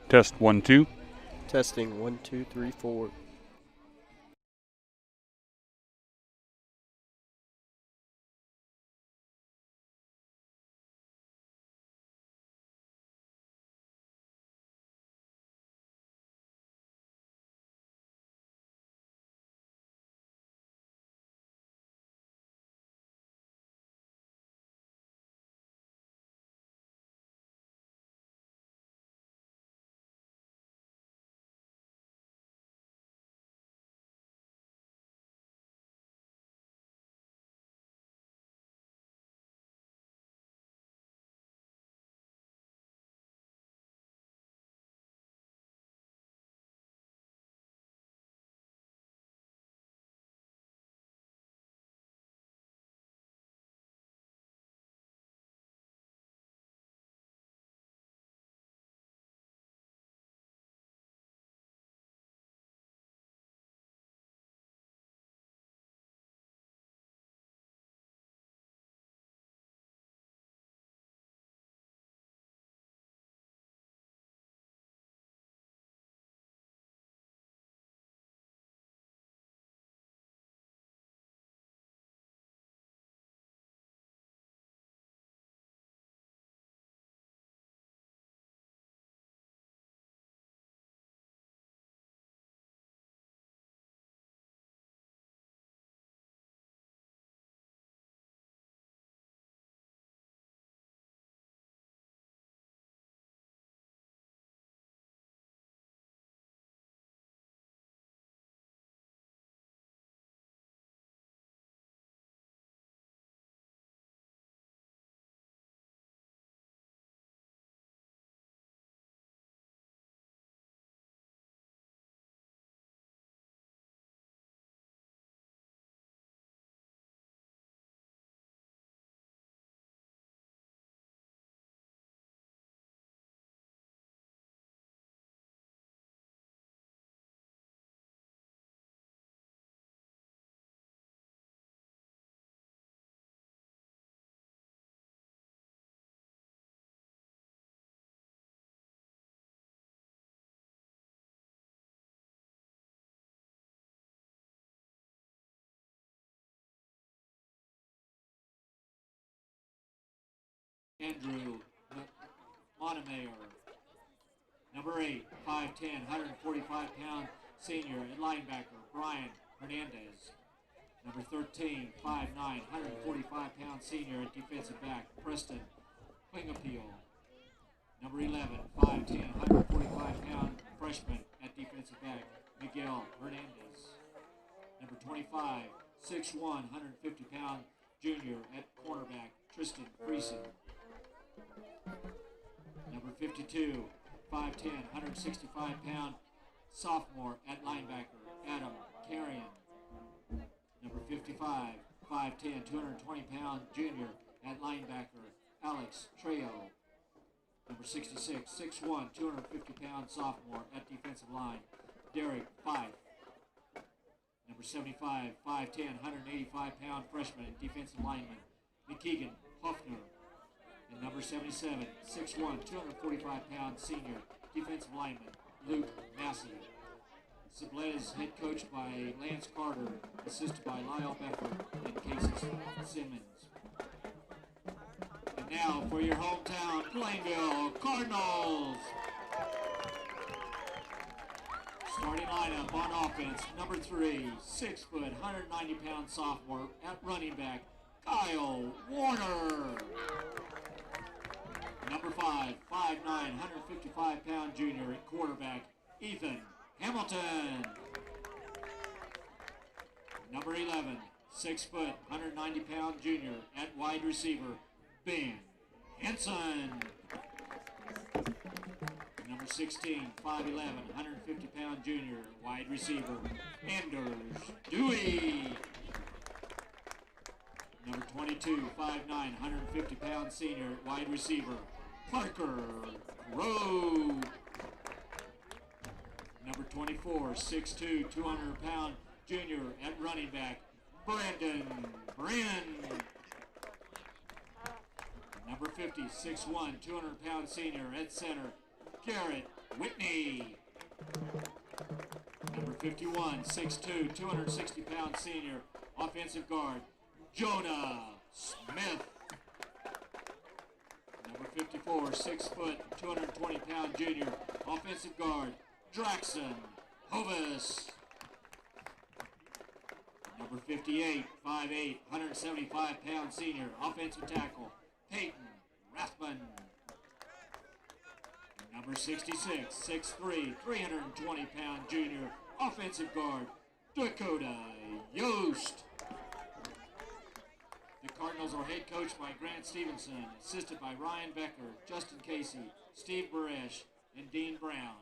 Test 1 2. Testing 1 2 3 4. Andrew Montemayor. Number 8, 5'10", 145-pound senior at linebacker, Brian Hernandez. Number 13, 5'9", 145-pound senior at defensive back, Preston Klingapeel. Number 11, 5'10", 145-pound freshman at defensive back, Miguel Hernandez. Number 25, 6'1", 150-pound junior at cornerback, Tristan Friesen. Number 52, 5'10", 165-pound sophomore at linebacker, Adam Carrion. Number 55, 5'10", 220-pound junior at linebacker, Alex Trejo. Number 66, 6'1", 250-pound sophomore at defensive line, Derek Fife. Number 75, 5'10", 185-pound freshman at defensive lineman, McKeegan Hoffner. And number 77, 6'1", 245-pound senior defensive lineman, Luke Massey. Sublette is head coached by Lance Carter, assisted by Lyle Becker and Casey Simmons. And now for your hometown Plainville Cardinals. Starting lineup on offense, number 3, 6 foot, 190-pound sophomore at running back, Kyle Warner. Number 5, 5'9", 155-pound junior at quarterback, Ethan Hamilton. Number 11, 6 foot, 190-pound junior at wide receiver, Ben Henson. Number 16, 5'11", 150-pound junior wide receiver, Anders Dewey. Number 22, 5'9", 150-pound senior wide receiver, Parker Rowe. Number 24, 6'2", 200-pound junior at running back, Brandon Brin. Number 50, 6'1", 200-pound senior at center, Garrett Whitney. Number 51, 6'2", 260-pound senior, offensive guard, Jonah Smith. Number 54, 6 foot, 220-pound junior, offensive guard, Draxon Hovis. Number 58, 5'8", 175-pound senior, offensive tackle, Peyton Rathman. Number 66, 6'3", 320-pound junior, offensive guard, Dakota Yost. The Cardinals are head coached by Grant Stevenson, assisted by Ryan Becker, Justin Casey, Steve Baresh, and Dean Brown.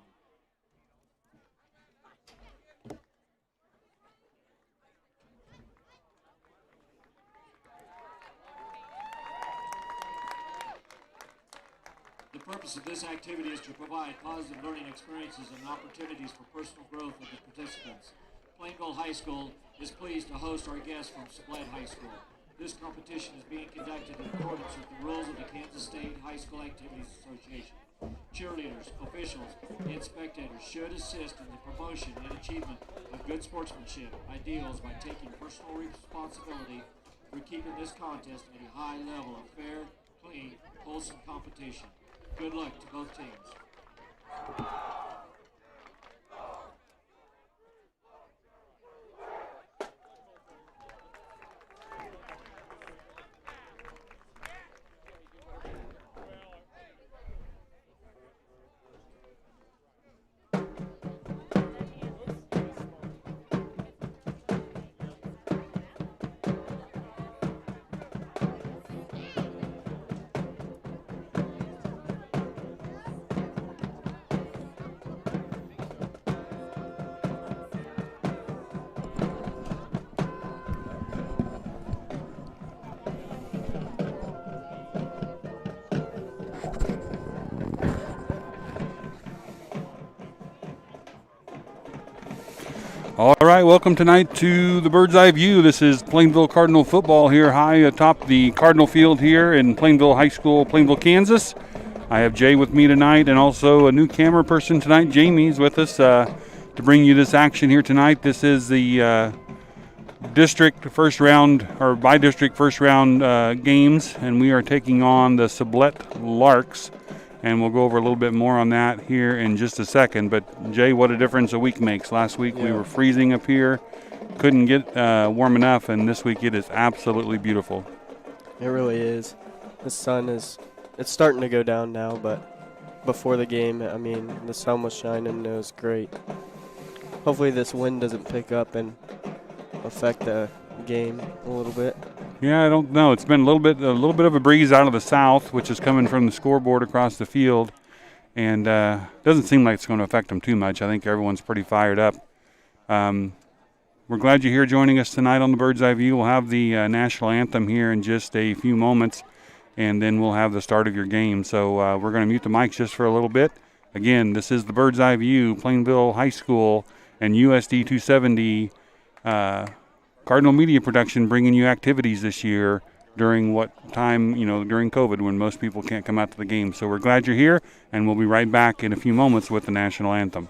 The purpose of this activity is to provide positive learning experiences and opportunities for personal growth of the participants. Plainville High School is pleased to host our guests from Sublette High School. This competition is being conducted in accordance with the rules of the Kansas State High School Activities Association. Cheerleaders, officials, and spectators should assist in the promotion and achievement of good sportsmanship ideals by taking personal responsibility for keeping this contest at a high level of fair, clean, wholesome competition. Good luck to both teams. All right, welcome tonight to the Bird's Eye View. This is Plainville Cardinal football here high atop the Cardinal Field here in Plainville High School, Plainville, Kansas. I have Jay with me tonight and also a new camera person tonight. Jamie's with us to bring you this action here tonight. This is the district first round, or by district first round games, and we are taking on the Sublette Larks. And we'll go over a little bit more on that here in just a second. But, Jay, what a difference a week makes. Last week we were freezing up here, couldn't get warm enough, and this week it is absolutely beautiful. It really is. The sun it's starting to go down now, but before the game, I mean, the sun was shining and it was great. Hopefully this wind doesn't pick up and affect the game a little bit. Yeah, I don't know. It's been a little bit of a breeze out of the south, which is coming from the scoreboard across the field, and doesn't seem like it's going to affect them too much. I think everyone's pretty fired up. We're glad you're here joining us tonight on the Bird's Eye View. We'll have the national anthem here in just a few moments, and then we'll have the start of your game. So we're going to mute the mics just for a little bit. Again, this is the Bird's Eye View, Plainville High School, and USD 270 Cardinal Media Production, bringing you activities this year during what time, during COVID, when most people can't come out to the game. So we're glad you're here, and we'll be right back in a few moments with the national anthem.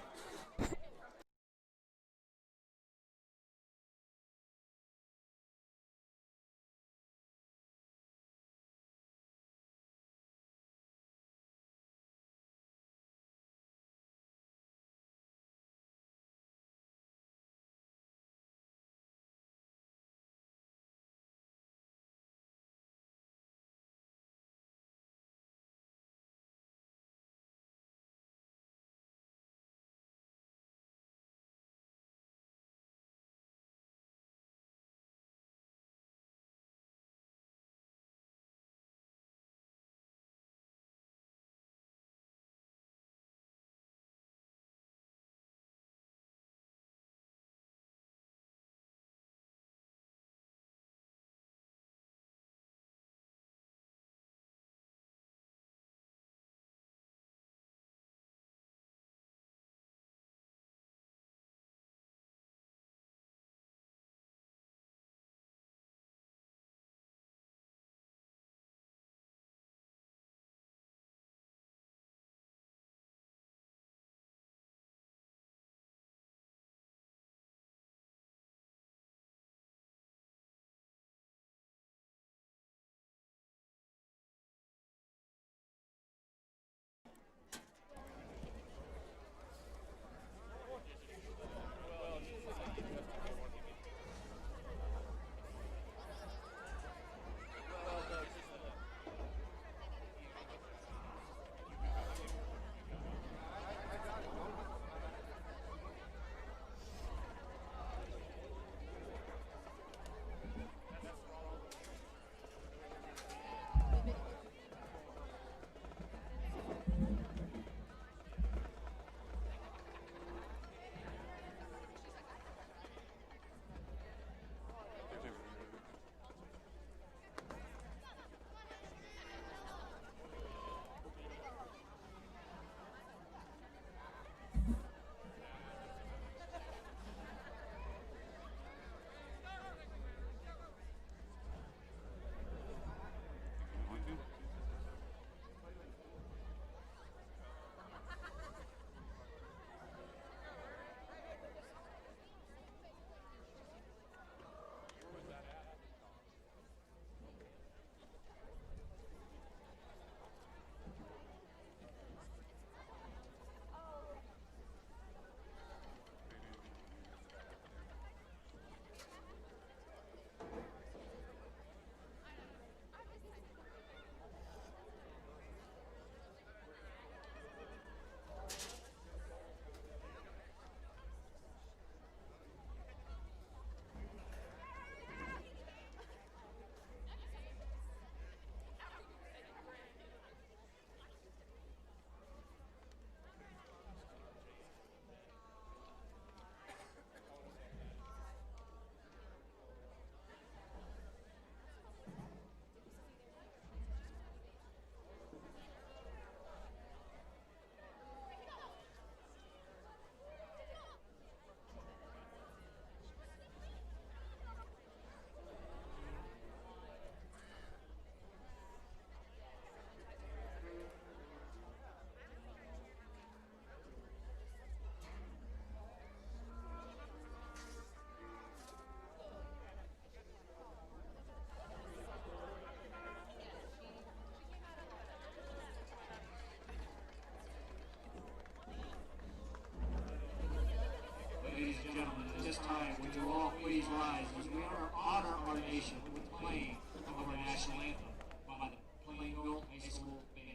formation with playing of our national anthem by the Plainville High School Band.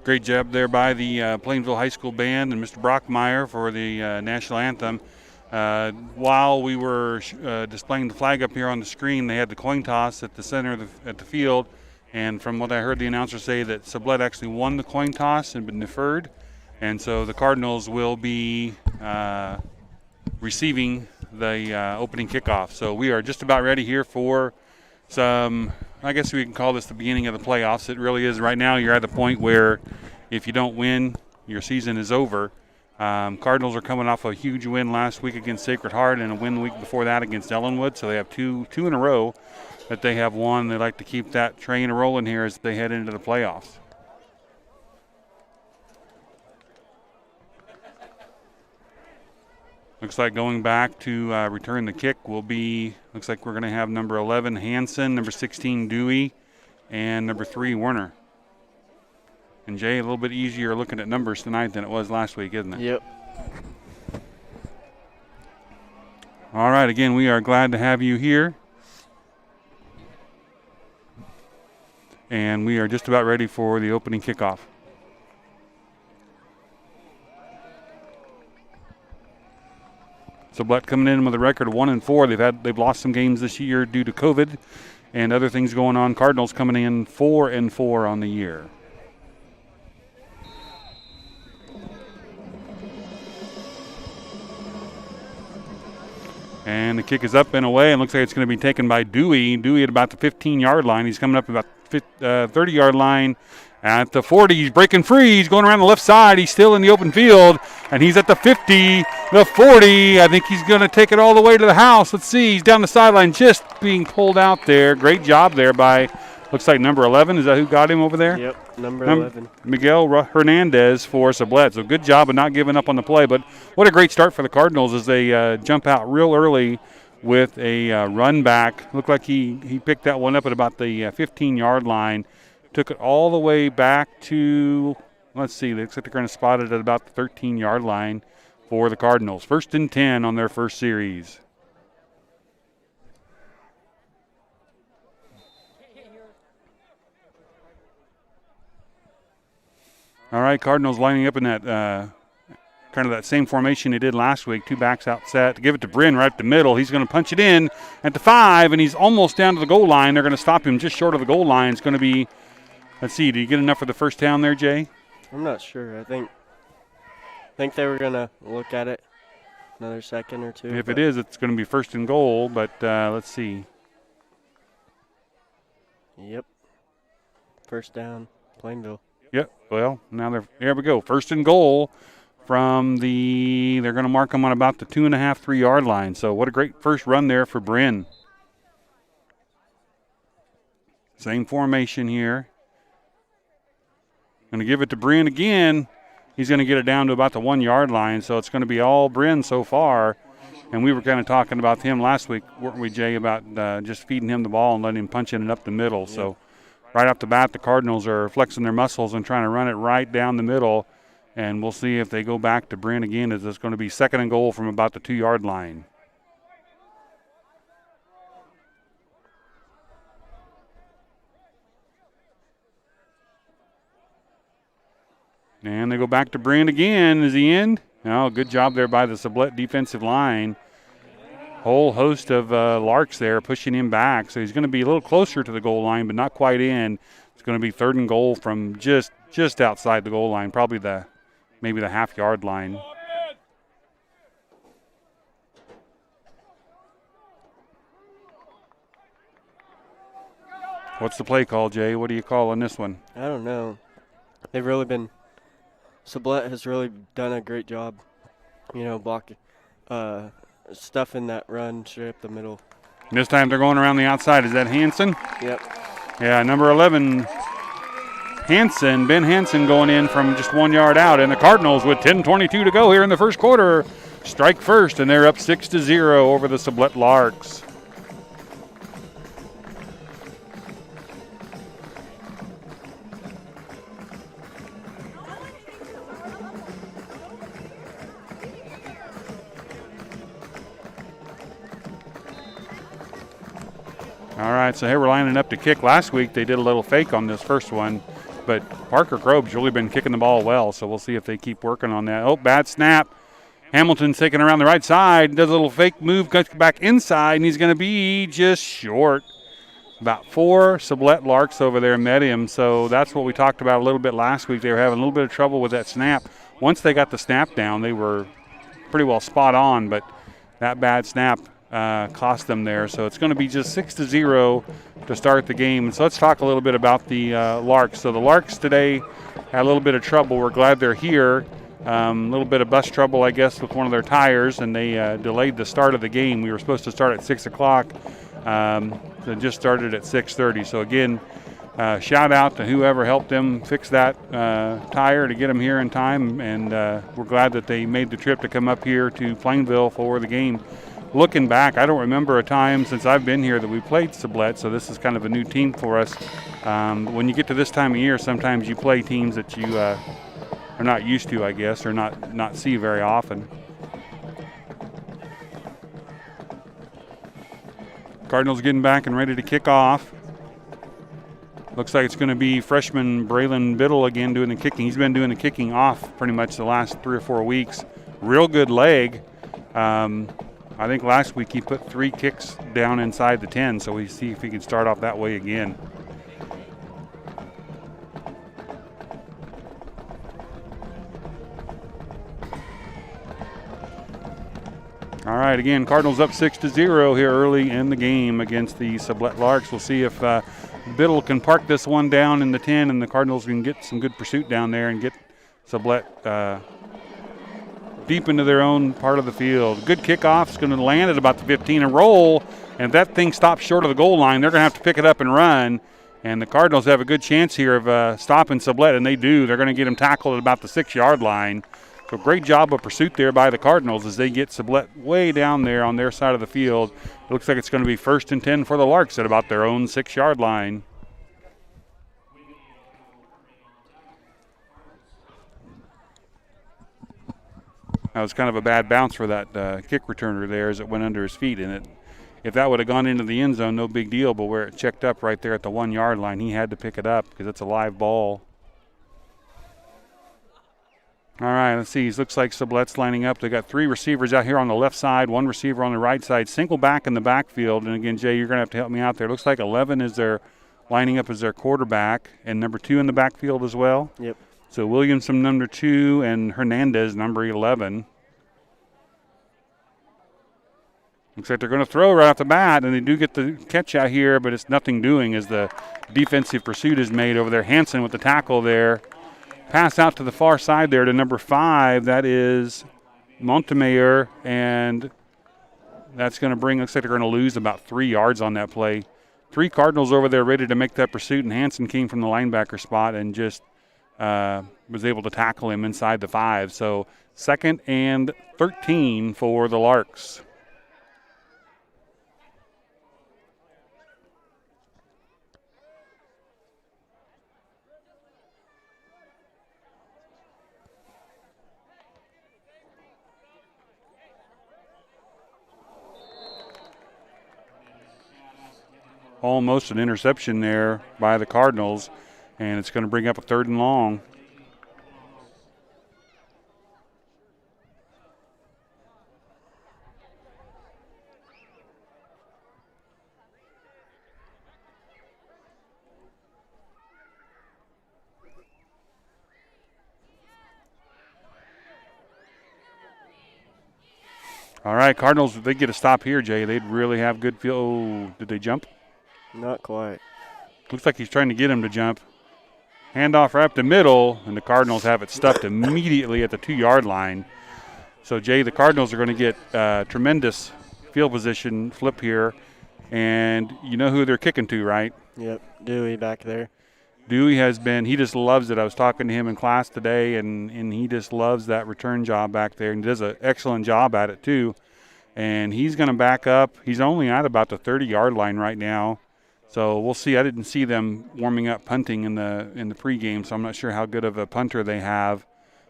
Great job there by the Plainville High School Band and Mr. Brockmeyer for the national anthem. While we were displaying the flag up here on the screen, they had the coin toss at the center of at the field. And from what I heard the announcer say, that Sublette actually won the coin toss and been deferred. And so the Cardinals will be receiving the opening kickoff. So we are just about ready here for some, I guess we can call this the beginning of the playoffs. It really is. Right now you're at the point where if you don't win, your season is over. Cardinals are coming off a huge win last week against Sacred Heart and a win the week before that against Ellenwood. So they have two in a row that they have won. They like to keep that train rolling here as they head into the playoffs. Looks like going back to return the kick will be, looks like we're going to have number 11, Hansen, number 16, Dewey, and number 3, Werner. And Jay, a little bit easier looking at numbers tonight than it was last week, isn't it? Yep. All right, again, we are glad to have you here. And we are just about ready for the opening kickoff. Sublette coming in with a record of 1-4. They've lost some games this year due to COVID and other things going on. Cardinals coming in 4-4 on the year. And the kick is up and away, and looks like it's going to be taken by Dewey. Dewey at about the 15-yard line. He's coming up about the 30-yard line. At the 40, he's breaking free. He's going around the left side. He's still in the open field, and he's at the 50, the 40. I think he's going to take it all the way to the house. Let's see. He's down the sideline just being pulled out there. Great job there by, looks like number 11. Is that who got him over there? Yep, number 11. Miguel Hernandez for Sublette. So good job of not giving up on the play. But what a great start for the Cardinals as they jump out real early with a run back. Looked like he picked that one up at about the 15-yard line. Took it all the way back to, let's see, looks like they're going to spot it at about the 13-yard line for the Cardinals. 1st and 10 on their first series. All right, Cardinals lining up in that kind of that same formation they did last week. 2 backs out set. To give it to Bryn right at the middle. He's going to punch it in at the 5, and he's almost down to the goal line. They're going to stop him just short of the goal line. It's going to be, let's see, did you get enough for the first down there, Jay? I'm not sure. I think they were going to look at it another second or two. If it is, it's going to be 1st and goal, but let's see. Yep. First down, Plainville. Yep, well, now there we go. 1st and goal from they're going to mark them on about the 2.5, 3-yard line. So what a great first run there for Bryn. Same formation here. Going to give it to Bryn again. He's going to get it down to about the 1-yard line. So it's going to be all Bryn so far. And we were kind of talking about him last week, weren't we, Jay, about just feeding him the ball and letting him punch in it up the middle. Yeah. So right off the bat, the Cardinals are flexing their muscles and trying to run it right down the middle. And we'll see if they go back to Brent again, as it's going to be 2nd and goal from about the 2-yard line. And they go back to Brent again. Is he in? No, good job there by the Sublette defensive line. Whole host of Larks there pushing him back. So he's going to be a little closer to the goal line, but not quite in. It's going to be 3rd and goal from just outside the goal line, probably maybe the half-yard line. What's the play call, Jay? What do you call on this one? I don't know. They've really been – Sublette has really done a great job, blocking stuff in that run straight up the middle. And this time they're going around the outside. Is that Hansen? Yep. Yeah, number 11, Hansen, Ben Hansen going in from just 1 yard out. And the Cardinals with 10:22 to go here in the first quarter strike first, and they're up 6-0 over the Sublette Larks. All right, so here we're lining up to kick. Last week they did a little fake on this first one, but Parker Grobe's really been kicking the ball well, so we'll see if they keep working on that. Oh, bad snap. Hamilton's taking around the right side, does a little fake move, cuts back inside, and he's going to be just short. About 4 Sublette Larks over there met him, so that's what we talked about a little bit last week. They were having a little bit of trouble with that snap. Once they got the snap down, they were pretty well spot on, but that bad snap cost them there. So it's going to be just 6-0 to start the game. And so let's talk a little bit about the Larks. So the Larks today had a little bit of trouble. We're glad they're here. A little bit of bus trouble, I guess, with one of their tires, and they delayed the start of the game. We were supposed to start at 6 o'clock. It just started at 6:30. So again, shout out to whoever helped them fix that tire to get them here in time. And we're glad that they made the trip to come up here to Plainville for the game. Looking back, I don't remember a time since I've been here that we played Sublette, so this is kind of a new team for us. When you get to this time of year, sometimes you play teams that you are not used to, I guess, or not see very often. Cardinals getting back and ready to kick off. Looks like it's going to be freshman Braylon Biddle again doing the kicking. He's been doing the kicking off pretty much the last 3 or 4 weeks. Real good leg. I think last week he put 3 kicks down inside the 10, so we see if he can start off that way again. All right, again, Cardinals up 6-0 here early in the game against the Sublette Larks. We'll see if Biddle can park this one down in the 10, and the Cardinals can get some good pursuit down there and get Sublette deep into their own part of the field. Good kickoff. It's going to land at about the 15 and roll, and if that thing stops short of the goal line, they're going to have to pick it up and run, and the Cardinals have a good chance here of stopping Sublette, and they do. They're going to get him tackled at about the 6-yard line. So great job of pursuit there by the Cardinals as they get Sublette way down there on their side of the field. It looks like it's going to be 1st and 10 for the Larks at about their own 6-yard line. That was kind of a bad bounce for that kick returner there as it went under his feet. And if that would have gone into the end zone, no big deal. But where it checked up right there at the 1-yard line, he had to pick it up because it's a live ball. All right, let's see. It looks like Sublette's lining up. They got 3 receivers out here on the left side, 1 receiver on the right side, single back in the backfield. And again, Jay, you're going to have to help me out there. It looks like 11 is their lining up as their quarterback, and number 2 in the backfield as well. Yep. So Williamson number 2 and Hernandez number 11. Looks like they're going to throw right off the bat, and they do get the catch out here, but it's nothing doing as the defensive pursuit is made over there. Hansen with the tackle there. Pass out to the far side there to number 5. That is Montemayor, and that's going to bring, looks like they're going to lose about 3 yards on that play. 3 Cardinals over there ready to make that pursuit, and Hansen came from the linebacker spot and just was able to tackle him inside the 5. So 2nd and 13 for the Larks. almost an interception there by the Cardinals, and it's going to bring up a 3rd and long. All right, Cardinals, if they get a stop here, Jay, they'd really have good feel. Oh, did they jump? Not quite. Looks like he's trying to get him to jump. Handoff right up the middle, and the Cardinals have it stuffed immediately at the 2-yard line. So, Jay, the Cardinals are going to get tremendous field position flip here. And you know who they're kicking to, right? Yep, Dewey back there. Dewey has been, he just loves it. I was talking to him in class today, and he just loves that return job back there, and he does an excellent job at it too. And he's going to back up. He's only at about the 30-yard line right now. So we'll see. I didn't see them warming up punting in the pregame, so I'm not sure how good of a punter they have.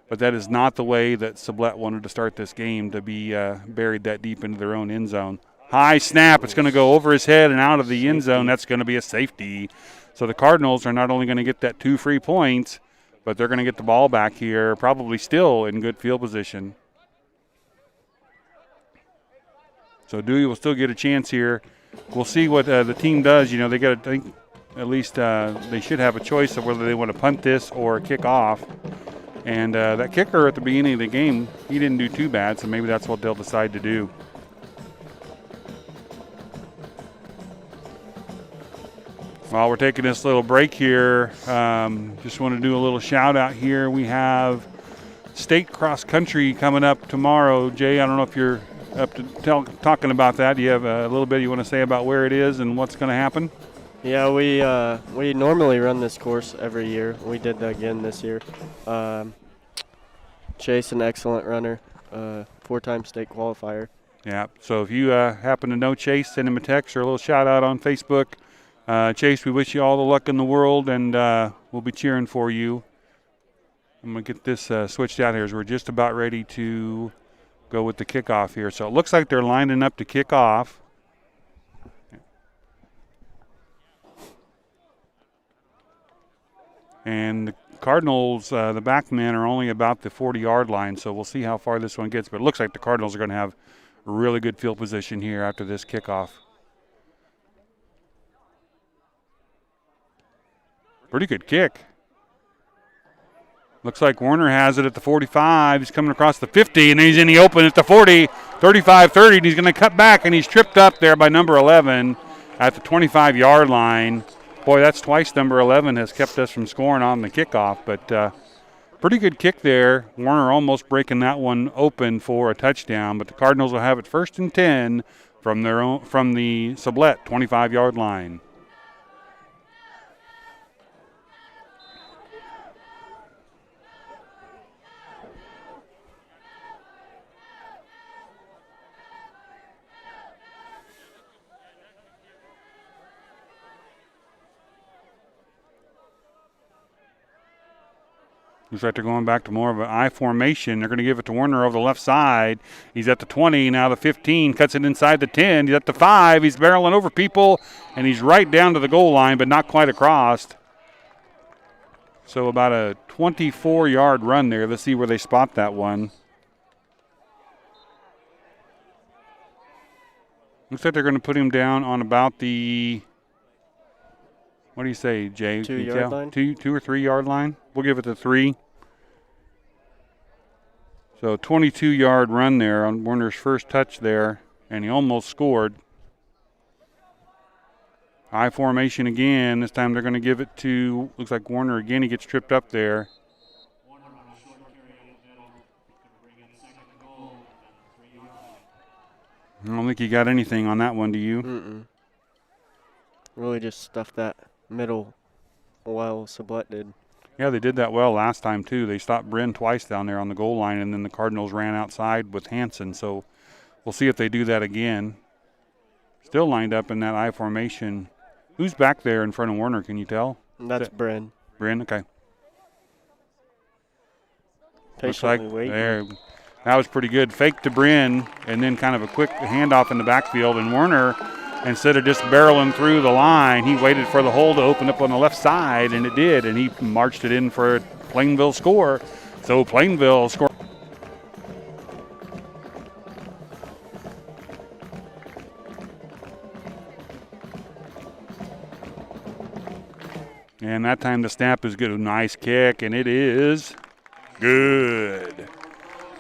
But that is not the way that Sublette wanted to start this game, to be buried that deep into their own end zone. High snap. It's going to go over his head and out of the end zone. That's going to be a safety. So the Cardinals are not only going to get that 2 free points, but they're going to get the ball back here, probably still in good field position. So Dewey will still get a chance here. We'll see what the team does. You know, they got to think at least they should have a choice of whether they want to punt this or kick off. And that kicker at the beginning of the game, he didn't do too bad, so maybe that's what they'll decide to do. While we're taking this little break here, just want to do a little shout out here. We have state cross country coming up tomorrow. Jay, I don't know if you're up to talking about that. Do you have a little bit you want to say about where it is and what's going to happen? Yeah, we normally run this course every year. We did that again this year. Chase, an excellent runner, 4-time state qualifier. Yeah, so if you happen to know Chase, send him a text or a little shout out on Facebook. Chase, we wish you all the luck in the world, and we'll be cheering for you. I'm going to get this switched out here as we're just about ready to go with the kickoff here. So it looks like they're lining up to kick off. And the Cardinals, the back men are only about the 40-yard line, so we'll see how far this one gets. But it looks like the Cardinals are going to have really good field position here after this kickoff. Pretty good kick. Looks like Warner has it at the 45. He's coming across the 50, and he's in the open at the 40, 35, 30, and he's going to cut back, and he's tripped up there by number 11 at the 25-yard line. Boy, that's twice number 11 has kept us from scoring on the kickoff, but pretty good kick there. Warner almost breaking that one open for a touchdown, but the Cardinals will have it 1st and 10 from the Sublette 25-yard line. Looks like they're going back to more of an I formation. They're going to give it to Warner over the left side. He's at the 20, now the 15, cuts it inside the 10. He's at the 5. He's barreling over people, and he's right down to the goal line, but not quite across. So about a 24-yard run there. Let's see where they spot that one. Looks like they're going to put him down on about the, what do you say, Jay? 2-yard line? 2 or 3-yard line. We'll give it the 3. So 22-yard run there on Warner's first touch there, and he almost scored. High formation again. This time they're going to give it to, looks like Warner again. He gets tripped up there. I don't think he got anything on that one, do you? Mm-mm. Really just stuffed that middle well, Sublette did. Yeah, they did that well last time, too. They stopped Bryn twice down there on the goal line, and then the Cardinals ran outside with Hanson. So we'll see if they do that again. Still lined up in that I formation. Who's back there in front of Warner, can you tell? That's Bryn. Bryn, okay. Patiently waiting. There, that was pretty good. Fake to Bryn, and then kind of a quick handoff in the backfield. And Warner instead of just barreling through the line, he waited for the hole to open up on the left side, and it did, and he marched it in for a Plainville score. So Plainville scored. And that time the snap is good. A nice kick, and it is good.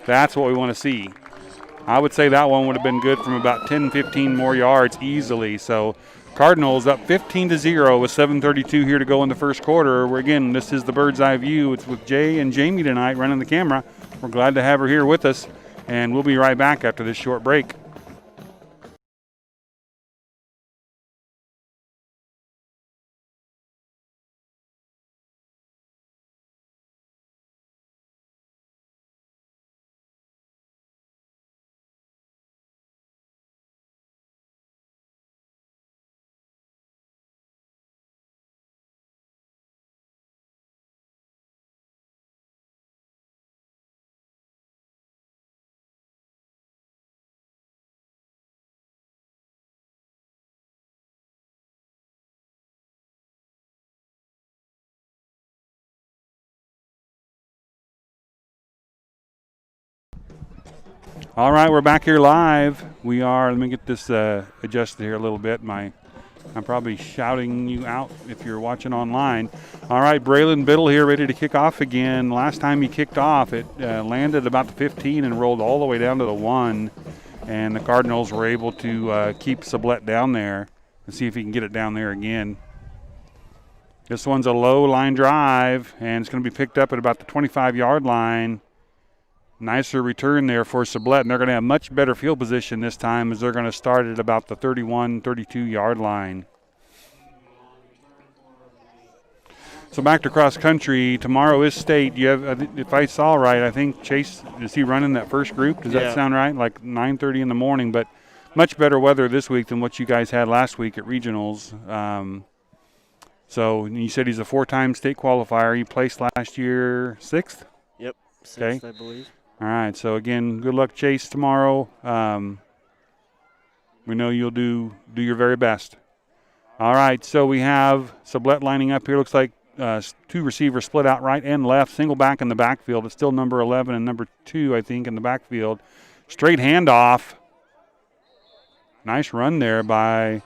That's what we want to see. I would say that one would have been good from about 10, 15 more yards easily. So Cardinals up 15-0 with 7:32 here to go in the first quarter. Where again, this is the bird's eye view. It's with Jay and Jamie tonight running the camera. We're glad to have her here with us, and we'll be right back after this short break. All right, we're back here live. We are, let me get this adjusted here a little bit. I'm probably shouting you out if you're watching online. All right, Braylon Biddle here ready to kick off again. Last time he kicked off, it landed about the 15 and rolled all the way down to the 1. And the Cardinals were able to keep Sublette down there and see if he can get it down there again. This one's a low line drive, and it's going to be picked up at about the 25-yard line. Nicer return there for Sublette, and they're going to have much better field position this time as they're going to start at about the 31, 32-yard line. So back to cross country. Tomorrow is state. You have, if I saw right, I think Chase, is he running that first group? Does that sound right? Like 9:30 in the morning, but much better weather this week than what you guys had last week at regionals. So you said he's a 4-time state qualifier. He placed last year 6th? Yep, 6th, okay. I believe. All right, so again, good luck, Chase, tomorrow. We know you'll do your very best. All right, so we have Sublette lining up here. Looks like 2 receivers split out right and left. Single back in the backfield. It's still number 11 and number 2, I think, in the backfield. Straight handoff. Nice run there by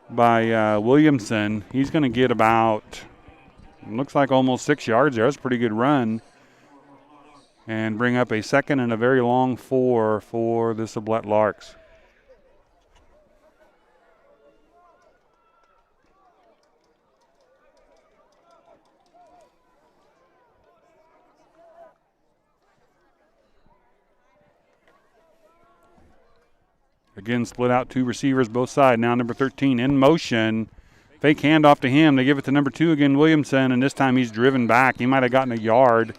Williamson. He's going to get about, looks like almost 6 yards there. That's a pretty good run. And bring up a second and a very long 4 for the Sublette Larks. Again, split out 2 receivers both sides. Now number 13 in motion. Fake handoff to him. They give it to number 2 again, Williamson, and this time he's driven back. He might have gotten a yard.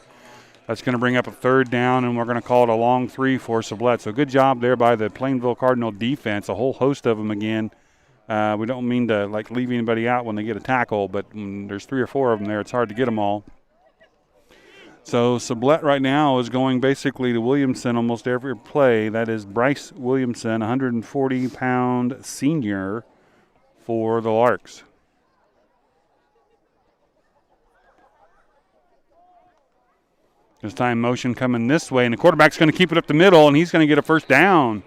That's going to bring up a 3rd down, and we're going to call it a long 3 for Sublette. So good job there by the Plainville Cardinal defense, a whole host of them again. We don't mean to leave anybody out when they get a tackle, but when there's 3 or 4 of them there, it's hard to get them all. So Sublette right now is going basically to Williamson almost every play. That is Bryce Williamson, 140-pound senior for the Larks. This time motion coming this way, and the quarterback's going to keep it up the middle, and he's going to get a 1st down.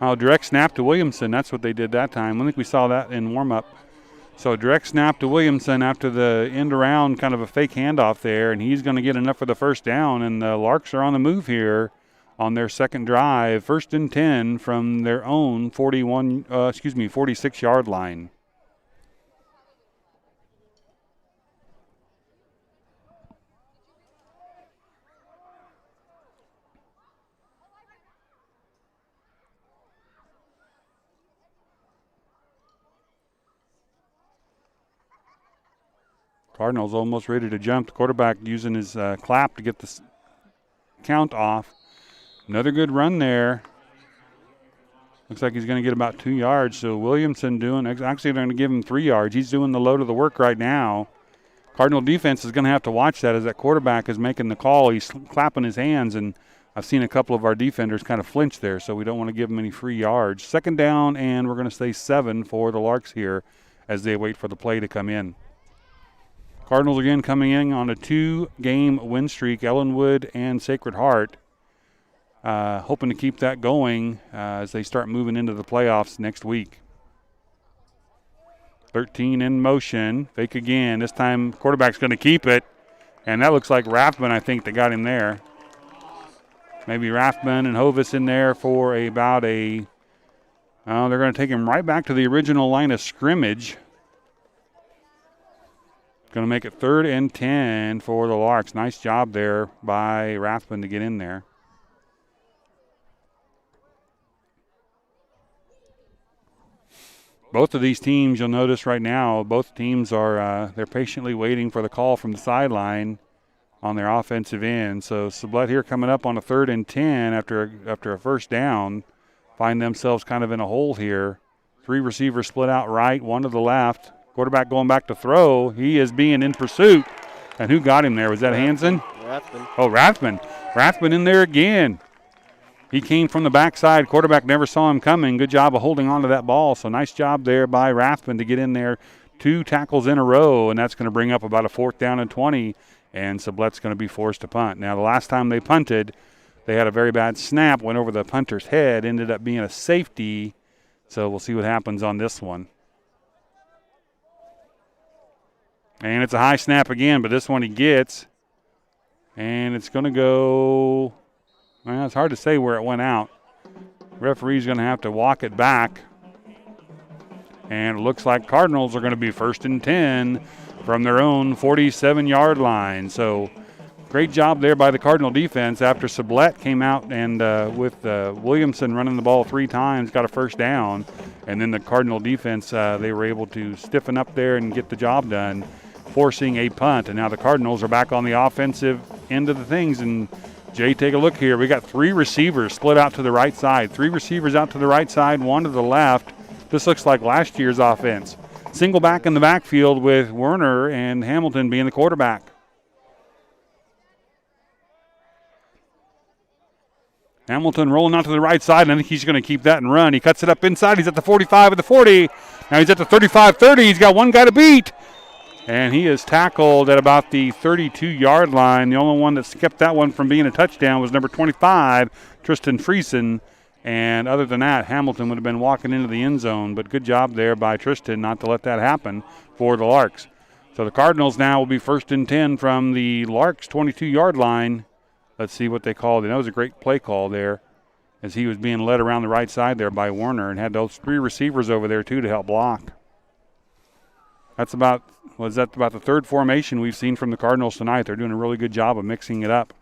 Direct snap to Williamson. That's what they did that time. I think we saw that in warm-up. So direct snap to Williamson after the end around, kind of a fake handoff there, and he's going to get enough for the 1st down, and the Larks are on the move here on their second drive. 1st and 10 from their own 46-yard line. Cardinals almost ready to jump. The quarterback using his clap to get the count off. Another good run there. Looks like he's going to get about 2 yards. So Williamson actually they're going to give him 3 yards. He's doing the load of the work right now. Cardinal defense is going to have to watch that as that quarterback is making the call. He's clapping his hands, and I've seen a couple of our defenders kind of flinch there, so we don't want to give them any free yards. Second down, and we're going to say 7 for the Larks here as they wait for the play to come in. Cardinals again coming in on a 2-game win streak, Ellenwood and Sacred Heart. Hoping to keep that going as they start moving into the playoffs next week. 13 in motion. Fake again. This time quarterback's going to keep it. And that looks like Rathman, I think, that got him there. Maybe Rathman and Hovis in there for they're going to take him right back to the original line of scrimmage. Going to make it 3rd and 10 for the Larks. Nice job there by Rathman to get in there. Both of these teams, you'll notice right now, both teams are they're patiently waiting for the call from the sideline on their offensive end. So Sublette here coming up on a 3rd and 10 after a first down, find themselves kind of in a hole here. 3 receivers split out right, 1 to the left. Quarterback going back to throw. He is being in pursuit. And who got him there? Was that Hansen? Rathman. Oh, Rathman. Rathman in there again. He came from the backside. Quarterback never saw him coming. Good job of holding on to that ball. So nice job there by Rathman to get in there. 2 tackles in a row, and that's going to bring up about a 4th down and 20, and Sublette's going to be forced to punt. Now, the last time they punted, they had a very bad snap, went over the punter's head, ended up being a safety. So we'll see what happens on this one. And it's a high snap again, but this one he gets. And it's going to go, well, it's hard to say where it went out. Referee's going to have to walk it back. And it looks like Cardinals are going to be 1st and 10 from their own 47-yard line. So great job there by the Cardinal defense after Sublette came out and with Williamson running the ball 3 times, got a first down. And then the Cardinal defense, they were able to stiffen up there and get the job done, forcing a punt. And now the Cardinals are back on the offensive end of the things. And Jay, take a look here. We got 3 receivers split out to the right side. 3 receivers out to the right side, 1 to the left. This looks like last year's offense. Single back in the backfield with Werner and Hamilton being the quarterback. Hamilton rolling out to the right side, and I think he's going to keep that and run. He cuts it up inside. He's at the 45 of the 40. Now he's at the 35-30. He's got 1 guy to beat. And he is tackled at about the 32-yard line. The only one that kept that one from being a touchdown was number 25, Tristan Friesen. And other than that, Hamilton would have been walking into the end zone. But good job there by Tristan not to let that happen for the Larks. So the Cardinals now will be 1st and 10 from the Larks' 22-yard line. Let's see what they called. And that was a great play call there as he was being led around the right side there by Werner and had those 3 receivers over there, too, to help block. That's about the 3rd formation we've seen from the Cardinals tonight. They're doing a really good job of mixing it up.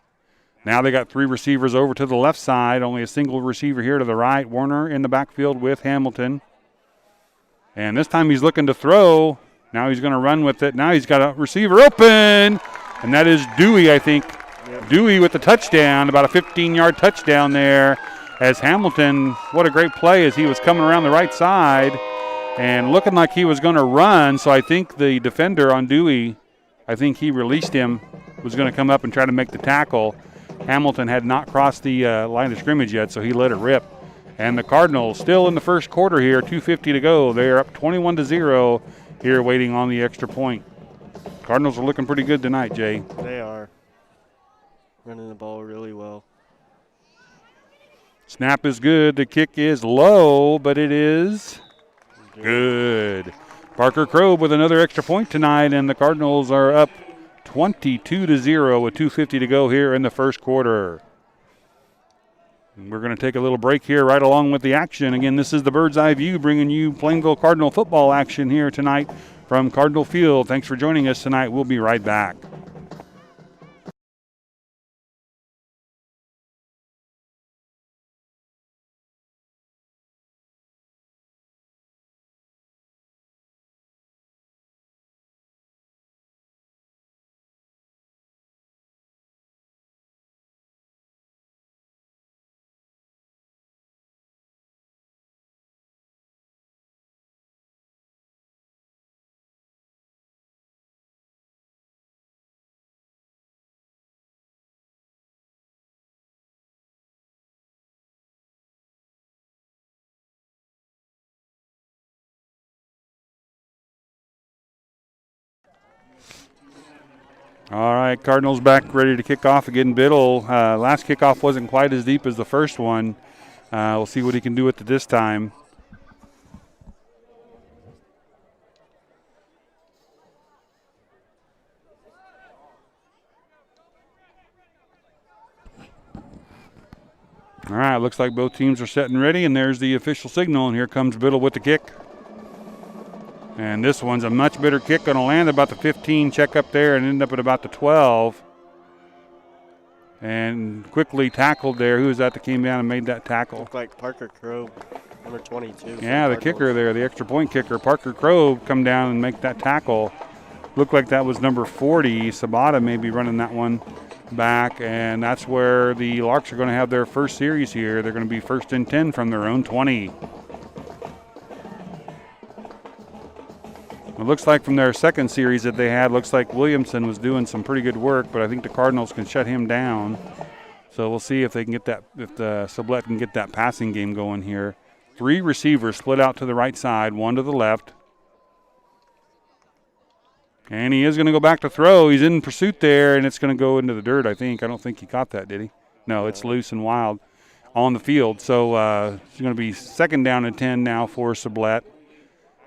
Now they got 3 receivers over to the left side, only a single receiver here to the right. Werner in the backfield with Hamilton. And this time he's looking to throw. Now he's going to run with it. Now he's got a receiver open, and that is Dewey, I think. Yep. Dewey with the touchdown, about a 15-yard touchdown there as Hamilton, what a great play as he was coming around the right side and looking like he was going to run. So I think the defender on Dewey, I think he released him, was going to come up and try to make the tackle. Hamilton had not crossed the line of scrimmage yet, so he let it rip. And the Cardinals still in the first quarter here, 2:50 to go. They're up 21-0 here waiting on the extra point. Cardinals are looking pretty good tonight, Jay. They are. Running the ball really well. Snap is good. The kick is low, but it is good. Parker Krob with another extra point tonight, and the Cardinals are up 22-0 with 2:50 to go here in the first quarter. And we're going to take a little break here right along with the action. Again, this is the Bird's Eye View bringing you Plainville Cardinal football action here tonight from Cardinal Field. Thanks for joining us tonight. We'll be right back. All right, Cardinals back ready to kick off again. Biddle, last kickoff wasn't quite as deep as the first one. We'll see what he can do with it this time. All right, looks like both teams are set and ready, and there's the official signal, and here comes Biddle with the kick. And this one's a much better kick, going to land about the 15, check up there, and end up at about the 12. And quickly tackled there. Who was that came down and made that tackle? Looked like Parker Crow, number 22. Yeah, the kicker there, the extra point kicker, Parker Crow, come down and make that tackle. Looked like that was number 40. Sabata may be running that one back, and that's where the Larks are going to have their first series here. They're going to be 1st and 10 from their own 20. It looks like from their second series that they had, looks like Williamson was doing some pretty good work, but I think the Cardinals can shut him down. So we'll see if they can get that, if the Sublette can get that passing game going here. 3 receivers split out to the right side, 1 to the left. And he is going to go back to throw. He's in pursuit there, and it's going to go into the dirt, I think. I don't think he caught that, did he? No, it's loose and wild on the field. So it's going to be 2nd down and 10 now for Sublette.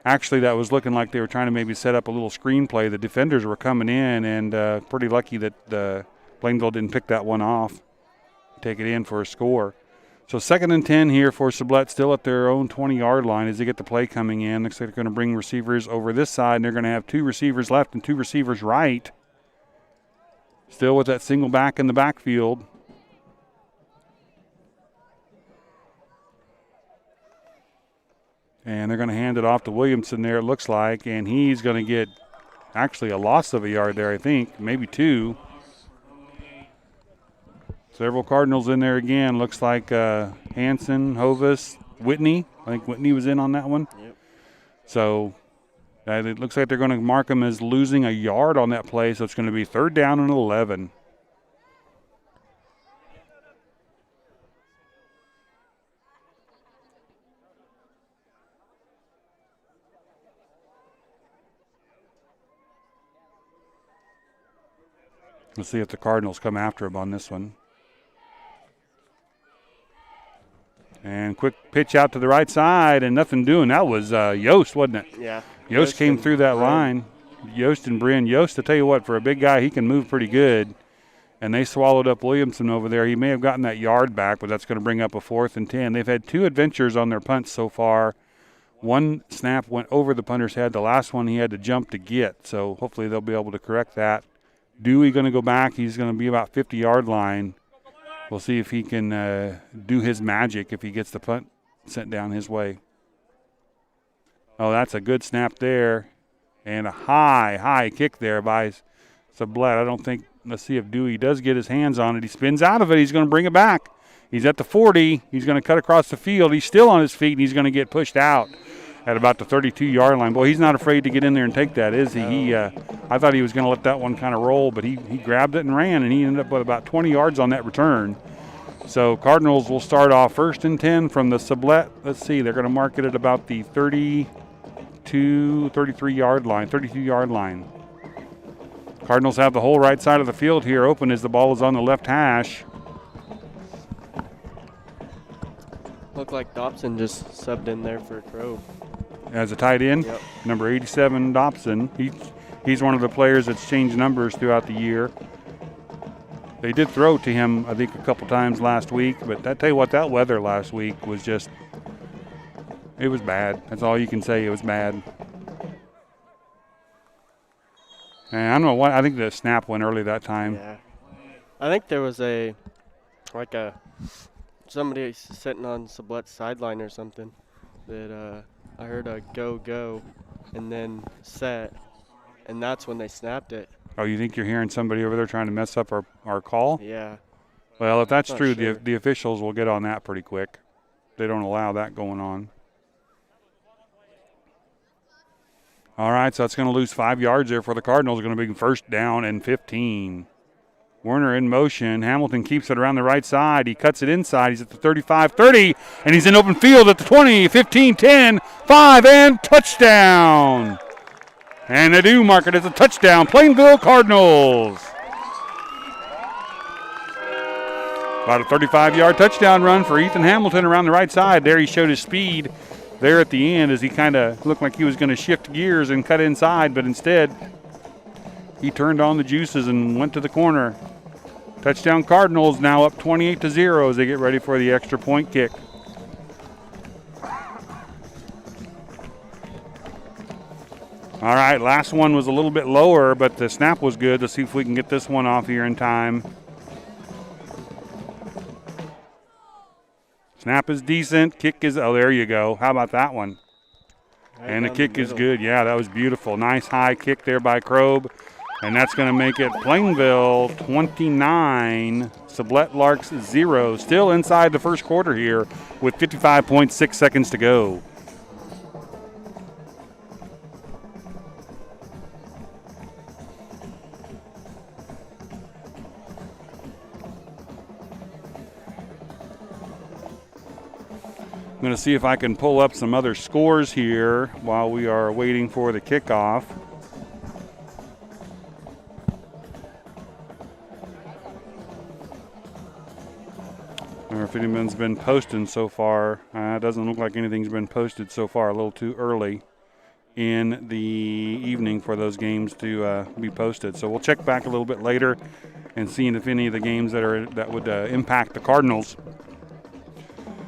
Actually, that was looking like they were trying to maybe set up a little screenplay. The defenders were coming in, and pretty lucky that Plainville didn't pick that one off, take it in for a score. So 2nd and 10 here for Sublette, still at their own 20-yard line as they get the play coming in. Looks like they're going to bring receivers over this side, and they're going to have 2 receivers left and 2 receivers right. Still with that single back in the backfield. And they're going to hand it off to Williamson there, it looks like, and he's going to get actually a loss of a yard there, I think, maybe 2. Several Cardinals in there again. Looks like Hanson, Hovis, Whitney. I think Whitney was in on that one. Yep. So it looks like they're going to mark him as losing a yard on that play, so it's going to be 3rd down and 11. Let's see if the Cardinals come after him on this one. And quick pitch out to the right side, and nothing doing. That was Yost, wasn't it? Yeah. Yost came through that line. Yost and Bryn. Yost, to tell you what, for a big guy, he can move pretty good. And they swallowed up Williamson over there. He may have gotten that yard back, but that's going to bring up a 4th and 10. They've had 2 adventures on their punts so far. One snap went over the punter's head. The last one he had to jump to get. So hopefully they'll be able to correct that. Dewey going to go back. He's going to be about 50-yard line. We'll see if he can do his magic if he gets the punt sent down his way. Oh, that's a good snap there. And a high kick there by Sublette. I don't think, let's see if Dewey does get his hands on it. He spins out of it. He's going to bring it back. He's at the 40. He's going to cut across the field. He's still on his feet, and he's going to get pushed out at about the 32-yard line. Boy, he's not afraid to get in there and take that, is he? No. I thought he was going to let that one kind of roll, but he grabbed it and ran, and he ended up with about 20 yards on that return. So Cardinals will start off 1st and 10 from the Sublette. Let's see, they're going to mark it at about the 33-yard line, 32-yard line. Cardinals have the whole right side of the field here open as the ball is on the left hash. Looked like Dobson just subbed in there for Crow. As a tight end, Yep. Number 87, Dobson. He's one of the players that's changed numbers throughout the year. They did throw to him, I think, a couple times last week, but I tell you what, that weather last week was just, it was bad. That's all you can say, it was bad. And I don't know what, I think the snap went early that time. Yeah. I think there was somebody sitting on Sublette's sideline or something that I heard a go, and then set, and that's when they snapped it. Oh, you think you're hearing somebody over there trying to mess up our call? Yeah. Well, if that's Not true, sure. the officials will get on that pretty quick. They don't allow that going on. All right, so that's going to lose 5 yards there for the Cardinals. Going to be 1st down and 15. Werner in motion. Hamilton keeps it around the right side. He cuts it inside. He's at the 35, 30, and he's in open field at the 20, 15, 10, 5, and touchdown. And they do mark it as a touchdown. Plainville Cardinals. About a 35-yard touchdown run for Ethan Hamilton around the right side. There he showed his speed there at the end as he kind of looked like he was going to shift gears and cut inside, but instead he turned on the juices and went to the corner. Touchdown Cardinals now up 28-0 as they get ready for the extra point kick. All right, last one was a little bit lower, but the snap was good. Let's see if we can get this one off here in time. Snap is decent. Kick is, oh, there you go. How about that one? Right, and the kick is good. Yeah, that was beautiful. Nice high kick there by Krob. And that's going to make it Plainville 29, Sublette Larks 0. Still inside the first quarter here with 55.6 seconds to go. I'm going to see if I can pull up some other scores here while we are waiting for the kickoff. I don't know if anyone's been posting so far. It doesn't look like anything's been posted so far. A little too early in the evening for those games to be posted. So we'll check back a little bit later and see if any of the games that would impact the Cardinals.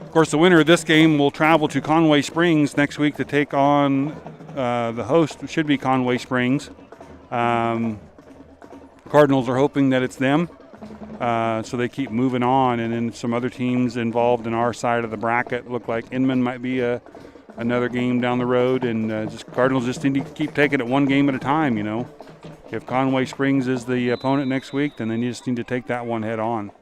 Of course, the winner of this game will travel to Conway Springs next week to take on the host, should be Conway Springs. Cardinals are hoping that it's them, so they keep moving on. And then some other teams involved in our side of the bracket look like Inman might be another game down the road. And Cardinals just need to keep taking it one game at a time, you know. If Conway Springs is the opponent next week, then they just need to take that one head on.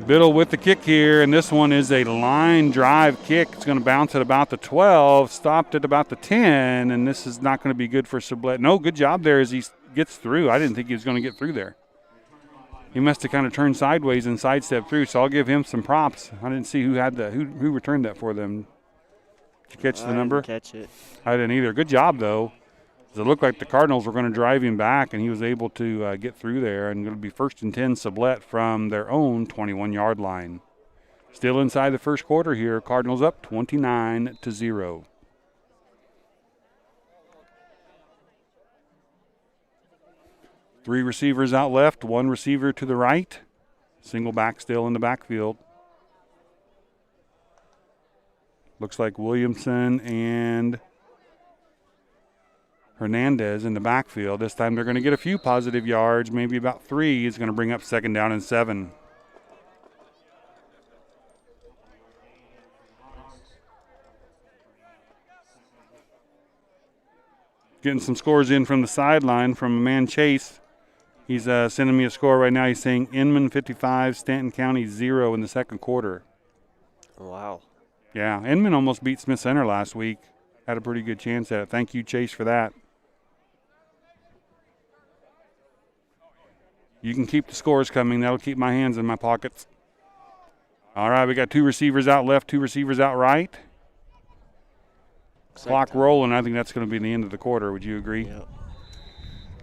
Biddle with the kick here, and this one is a line drive kick. It's going to bounce at about the 12, stopped at about the 10, and this is not going to be good for Sublette. No, good job there as he gets through. I didn't think he was going to get through there. He must have kind of turned sideways and sidestepped through, so I'll give him some props. I didn't see who had who returned that for them. Did you catch the number? I didn't catch it. I didn't either. Good job, though. It looked like the Cardinals were going to drive him back, and he was able to get through there. And it'll be 1st and 10 Sublette from their own 21-yard line. Still inside the first quarter here. Cardinals up 29-0. Three receivers out left, one receiver to the right. Single back still in the backfield. Looks like Williamson and Hernandez in the backfield. This time they're going to get a few positive yards, maybe about 3. It's going to bring up 2nd down and 7. Getting some scores in from the sideline from a man Chase. He's sending me a score right now. He's saying Inman 55, Stanton County 0 in the second quarter. Wow. Yeah, Inman almost beat Smith Center last week. Had a pretty good chance at it. Thank you, Chase, for that. You can keep the scores coming. That'll keep my hands in my pockets. All right, we got 2 receivers out left, 2 receivers out right. Clock rolling. I think that's going to be the end of the quarter. Would you agree? Yep.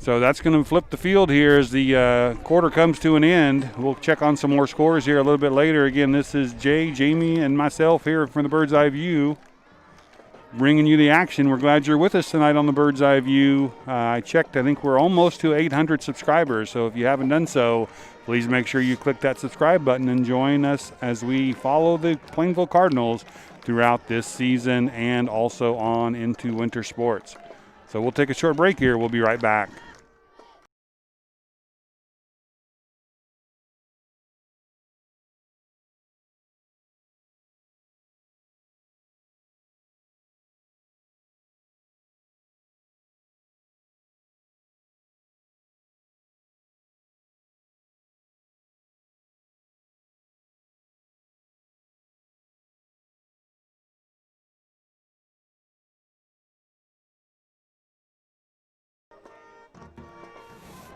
So that's going to flip the field here as the quarter comes to an end. We'll check on some more scores here a little bit later. Again, this is Jay, Jamie, and myself here from the Bird's Eye View, bringing you the action. We're glad you're with us tonight on the Bird's Eye View. I checked. I think we're almost to 800 subscribers. So if you haven't done so, please make sure you click that subscribe button and join us as we follow the Plainville Cardinals throughout this season and also on into winter sports. So we'll take a short break here. We'll be right back.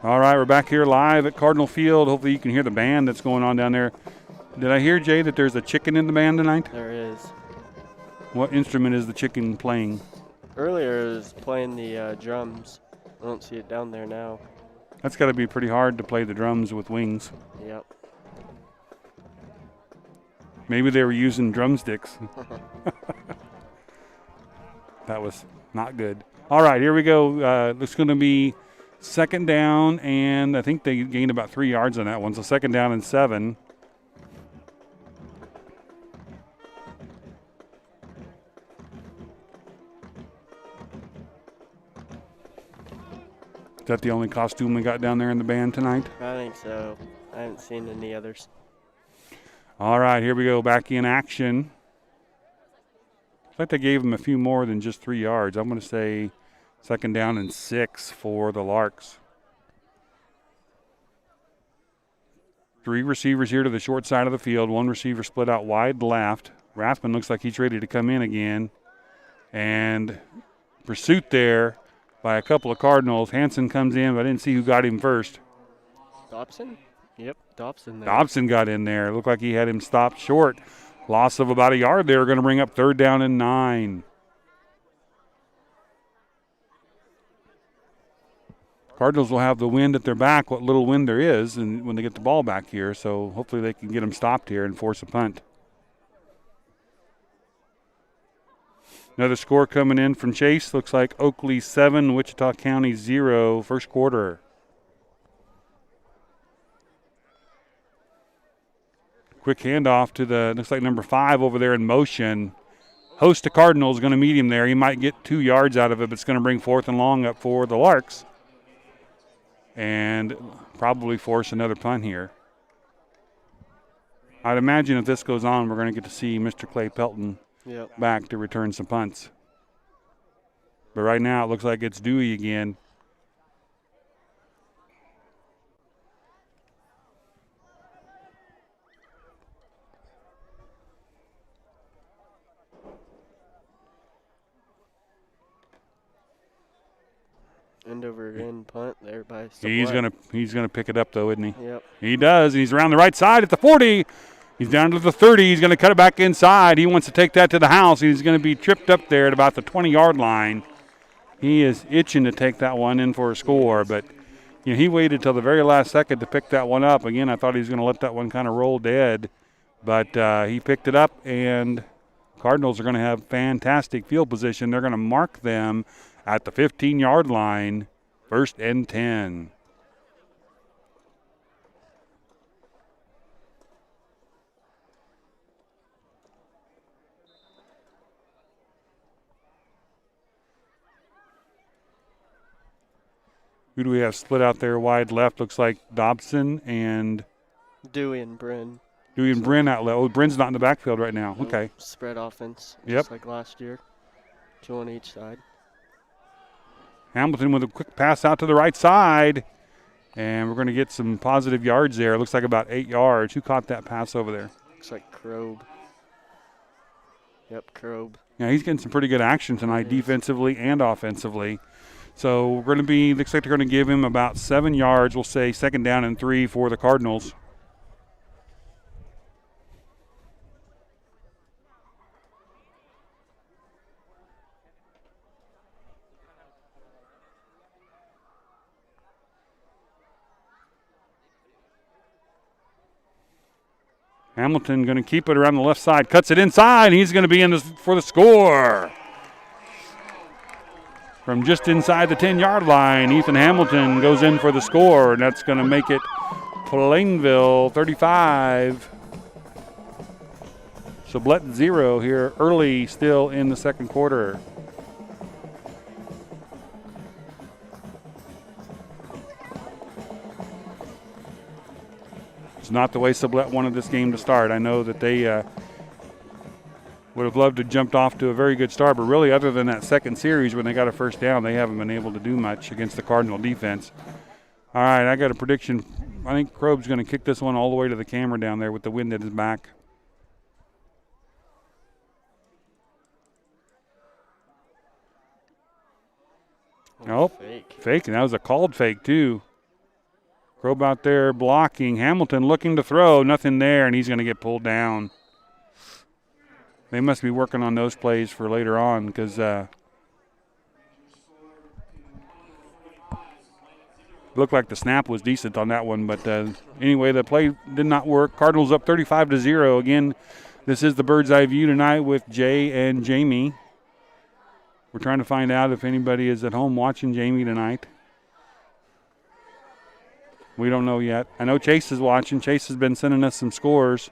All right, we're back here live at Cardinal Field. Hopefully you can hear the band that's going on down there. Did I hear, Jay, that there's a chicken in the band tonight? There is. What instrument is the chicken playing? Earlier it was playing the drums. I don't see it down there now. That's got to be pretty hard to play the drums with wings. Yep. Maybe they were using drumsticks. That was not good. All right, here we go. It's going to be second down, and I think they gained about 3 yards on that one. So second down and 7. Is that the only costume we got down there in the band tonight? I think so. I haven't seen any others. All right, here we go. Back in action. Looks like they gave him a few more than just 3 yards. I'm going to say second down and 6 for the Larks. 3 receivers here to the short side of the field. 1 receiver split out wide left. Rathman looks like he's ready to come in again. And pursuit there by a couple of Cardinals. Hanson comes in, but I didn't see who got him first. Dobson? Yep, Dobson there. Dobson got in there. Looked like he had him stopped short. Loss of about a yard there. Going to bring up third down and 9. Cardinals will have the wind at their back, what little wind there is, and when they get the ball back here. So hopefully they can get them stopped here and force a punt. Another score coming in from Chase. Looks like Oakley 7, Wichita County 0, first quarter. Quick handoff to the, looks like number 5 over there in motion. Host of Cardinals going to meet him there. He might get 2 yards out of it, but it's going to bring 4th and long up for the Larks. And probably force another punt here. I'd imagine if this goes on, we're going to get to see Mr. Clay Pelton back to return some punts. But right now it looks like it's Dewey again. End over end punt there by Sublette. He's gonna pick it up though, isn't he? Yep. He does. He's around the right side at the 40. He's down to the 30. He's going to cut it back inside. He wants to take that to the house. He's going to be tripped up there at about the 20-yard line. He is itching to take that one in for a score, but he waited till the very last second to pick that one up. Again, I thought he was going to let that one kind of roll dead, but he picked it up, and Cardinals are going to have fantastic field position. They're going to mark them at the 15-yard line, 1st and 10. Who do we have split out there wide left? Looks like Dobson and Dewey and Bryn. Dewey and Bryn out left. Oh, Bryn's not in the backfield right now. Okay. Spread offense, Yep. just like last year. 2 on each side. Hamilton with a quick pass out to the right side. And we're going to get some positive yards there. It looks like about 8 yards. Who caught that pass over there? Looks like Krob. Yep, Krob. Yeah, he's getting some pretty good action tonight, defensively and offensively. So we're going to be, looks like they're going to give him about 7 yards. We'll say second down and 3 for the Cardinals. Hamilton going to keep it around the left side, cuts it inside, and he's going to be in this for the score. From just inside the 10-yard line, Ethan Hamilton goes in for the score, and that's going to make it Plainville 35. Sublette 0 here early still in the second quarter. It's not the way Sublette wanted this game to start. I know that they would have loved to jumped off to a very good start, but really other than that second series when they got a first down, they haven't been able to do much against the Cardinal defense. All right, I got a prediction. I think Krob's going to kick this one all the way to the camera down there with the wind at his back. Oh, fake, and that was a called fake too. Krob out there blocking. Hamilton looking to throw, nothing there, and he's going to get pulled down. They must be working on those plays for later on because looked like the snap was decent on that one. But anyway, the play did not work. Cardinals up 35-0. Again, This is the Bird's Eye View tonight with Jay and Jamie. We're trying to find out if anybody is at home watching Jamie tonight. We don't know yet. I know Chase is watching. Chase has been sending us some scores,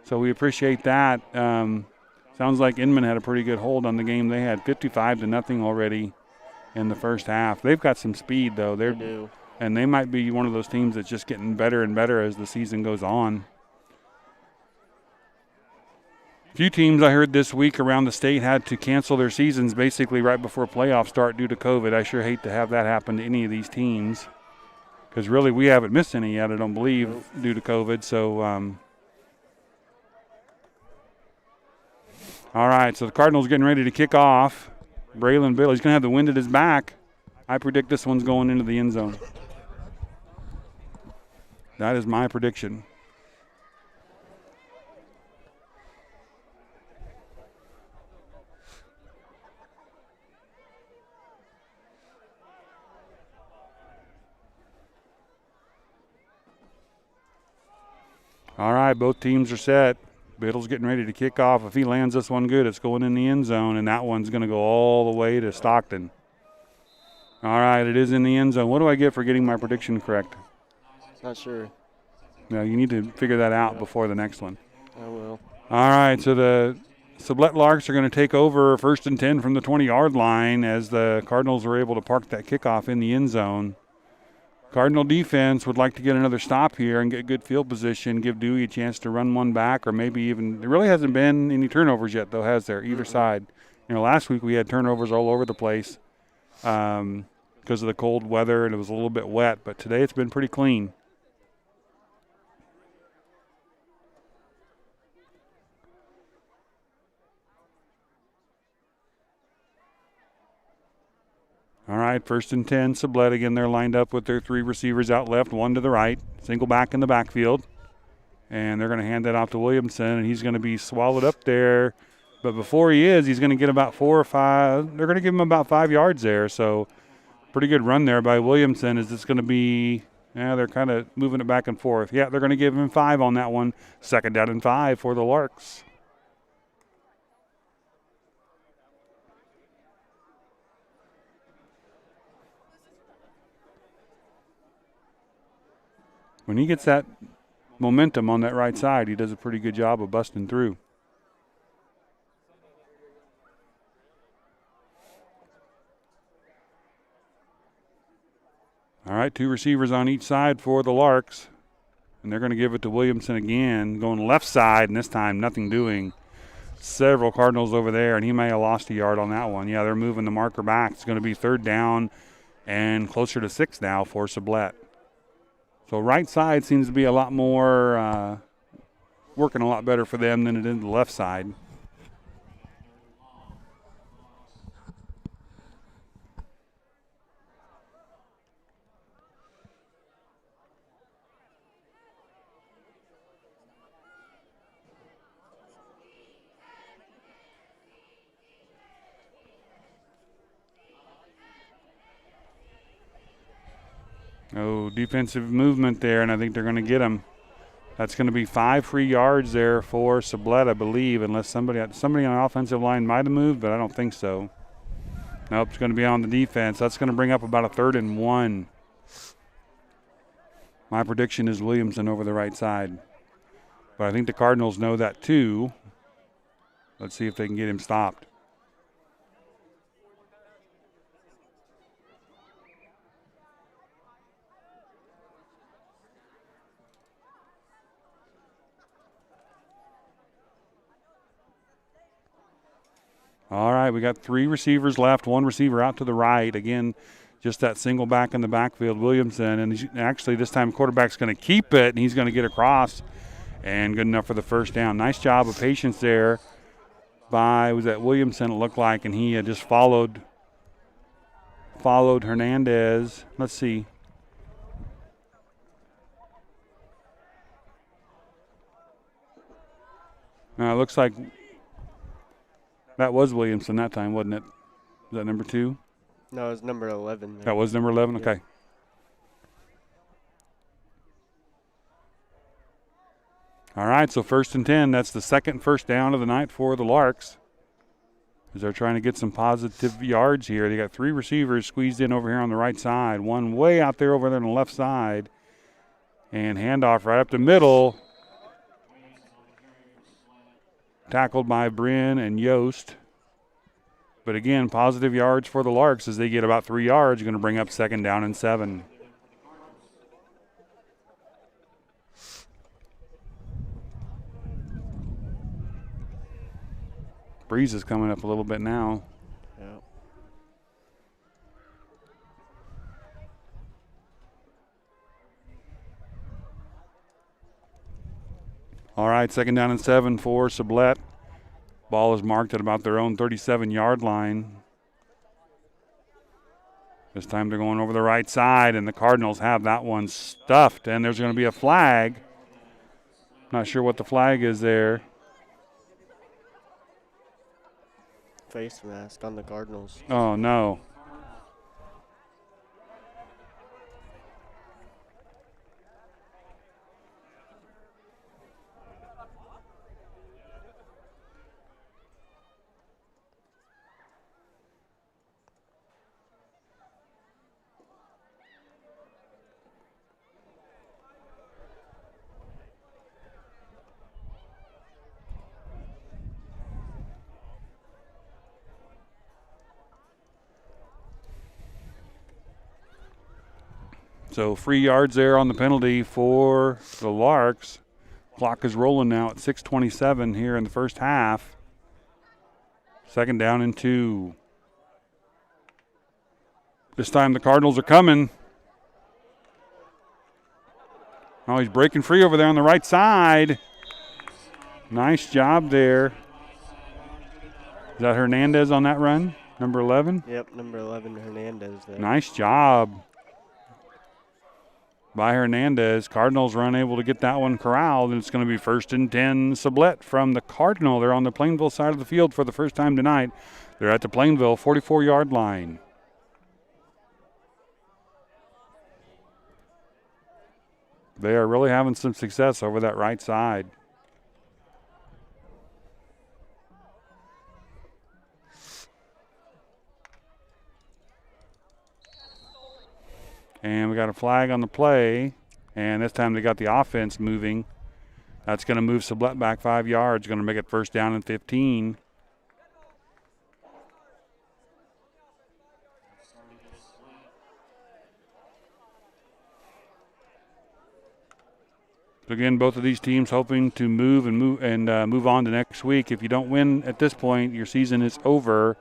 so we appreciate that. Sounds like Inman had a pretty good hold on the game. They had 55-0 already in the first half. They've got some speed, though. They do. And they might be one of those teams that's just getting better and better as the season goes on. A few teams I heard this week around the state had to cancel their seasons basically right before playoffs start due to COVID. I sure hate to have that happen to any of these teams because really we haven't missed any yet, I don't believe, due to COVID. So, all right, so the Cardinals getting ready to kick off. Braylon Bill, he's going to have the wind at his back. I predict this one's going into the end zone. That is my prediction. All right, both teams are set. Biddle's getting ready to kick off. If he lands this one good, it's going in the end zone, and that one's going to go all the way to Stockton. All right, it is in the end zone. What do I get for getting my prediction correct? Not sure. No, you need to figure that out before the next one. I will. All right, so the Sublette Larks are going to take over 1st and 10 from the 20-yard line as the Cardinals were able to park that kickoff in the end zone. Cardinal defense would like to get another stop here and get good field position, give Dewey a chance to run one back, or maybe even – there really hasn't been any turnovers yet, though, has there, either side. You know, last week we had turnovers all over the place because of the cold weather and it was a little bit wet, but today it's been pretty clean. All right, 1st and 10, Sublette again. They're lined up with their 3 receivers out left, 1 to the right, single back in the backfield. And they're going to hand that off to Williamson, and he's going to be swallowed up there. But before he is, he's going to get about 4 or 5. They're going to give him about 5 yards there. So pretty good run there by Williamson. Is this going to be, they're kind of moving it back and forth. Yeah, they're going to give him 5 on that one. 2nd down and 5 for the Larks. When he gets that momentum on that right side, he does a pretty good job of busting through. All right, 2 receivers on each side for the Larks. And they're going to give it to Williamson again, going left side, and this time nothing doing. Several Cardinals over there, and he may have lost a yard on that one. Yeah, they're moving the marker back. It's going to be 3rd down and closer to 6 now for Sublette. So right side seems to be a lot more, working a lot better for them than it is the left side. Oh, defensive movement there, and I think they're going to get him. That's going to be 5 free yards there for Sublette, I believe, unless somebody on the offensive line might have moved, but I don't think so. Nope, it's going to be on the defense. That's going to bring up about a 3rd and 1. My prediction is Williamson over the right side. But I think the Cardinals know that too. Let's see if they can get him stopped. All right, we got 3 receivers left, 1 receiver out to the right. Again, just that single back in the backfield, Williamson. And actually this time quarterback's going to keep it, and he's going to get across. And good enough for the 1st down. Nice job of patience there by, was that Williamson it looked like, and he had just followed Hernandez. Let's see. It looks like that was Williamson that time, wasn't it? Was that number 2? No, it was number 11. Man. That was number 11? Yeah. Okay. All right, so 1st and 10. That's the second first down of the night for the Larks, as they're trying to get some positive yards here. They got 3 receivers squeezed in over here on the right side, one way out there over there on the left side, and handoff right up the middle. Tackled by Bryn and Yost. But again, positive yards for the Larks as they get about 3 yards. Going to bring up 2nd down and 7. Breeze is coming up a little bit now. Yeah. All right, 2nd down and 7 for Sublette. Ball is marked at about their own 37-yard line. This time they're going over the right side, and the Cardinals have that one stuffed, and there's going to be a flag. Not sure what the flag is there. Face mask on the Cardinals. Oh, no. So 3 yards there on the penalty for the Larks. Clock is rolling now at 6:27 here in the first half. 2nd down and 2. This time the Cardinals are coming. Oh, he's breaking free over there on the right side. Nice job there. Is that Hernandez on that run? Number 11? Yep, number 11, Hernandez there. Nice job by Hernandez. Cardinals were unable to get that one corralled, and it's going to be 1st and 10 Sublette from the Cardinal. They're on the Plainville side of the field for the first time tonight. They're at the Plainville 44-yard line. They are really having some success over that right side. And we got a flag on the play, and this time they got the offense moving. That's going to move Sublette back 5 yards, going to make it 1st down and 15. So again, both of these teams hoping to move on to next week. If you don't win at this point, your season is over.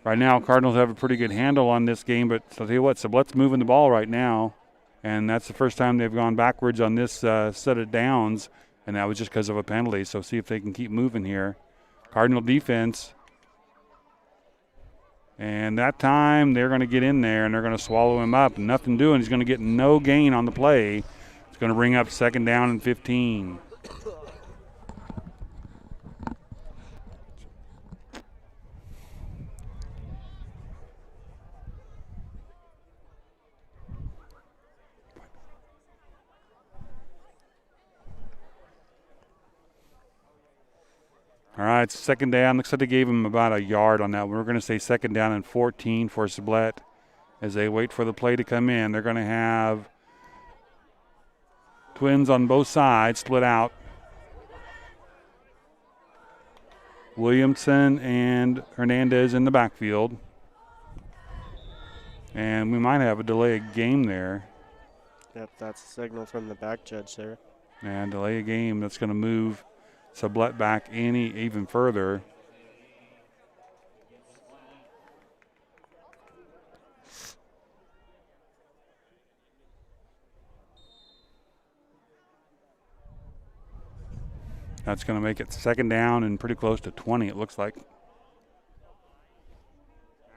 Right now, Cardinals have a pretty good handle on this game, but I'll tell you what, Sublette's moving the ball right now, and that's the first time they've gone backwards on this set of downs, and that was just because of a penalty. So see if they can keep moving here. Cardinal defense, and that time they're going to get in there and they're going to swallow him up. Nothing doing. He's going to get no gain on the play. It's going to bring up 2nd down and 15. All right, 2nd down. Looks like they gave him about a yard on that. We're going to say 2nd down and 14 for Sublette as they wait for the play to come in. They're going to have twins on both sides split out. Williamson and Hernandez in the backfield. And we might have a delay of game there. Yep, that's a signal from the back judge there. And delay of game. That's going to move Sublette back even further. That's going to make it 2nd down and pretty close to 20, it looks like.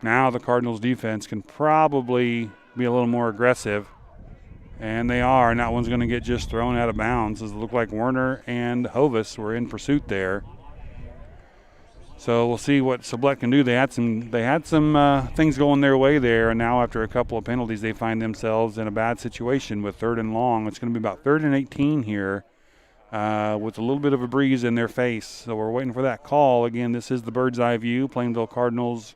Now the Cardinals defense can probably be a little more aggressive. And they are, and that one's going to get just thrown out of bounds. It looked like Werner and Hovis were in pursuit there. So we'll see what Sublette can do. They had some things going their way there, and now after a couple of penalties, they find themselves in a bad situation with 3rd and long. It's going to be about 3rd and 18 here with a little bit of a breeze in their face. So we're waiting for that call. Again, this is the Bird's Eye View, Plainville Cardinals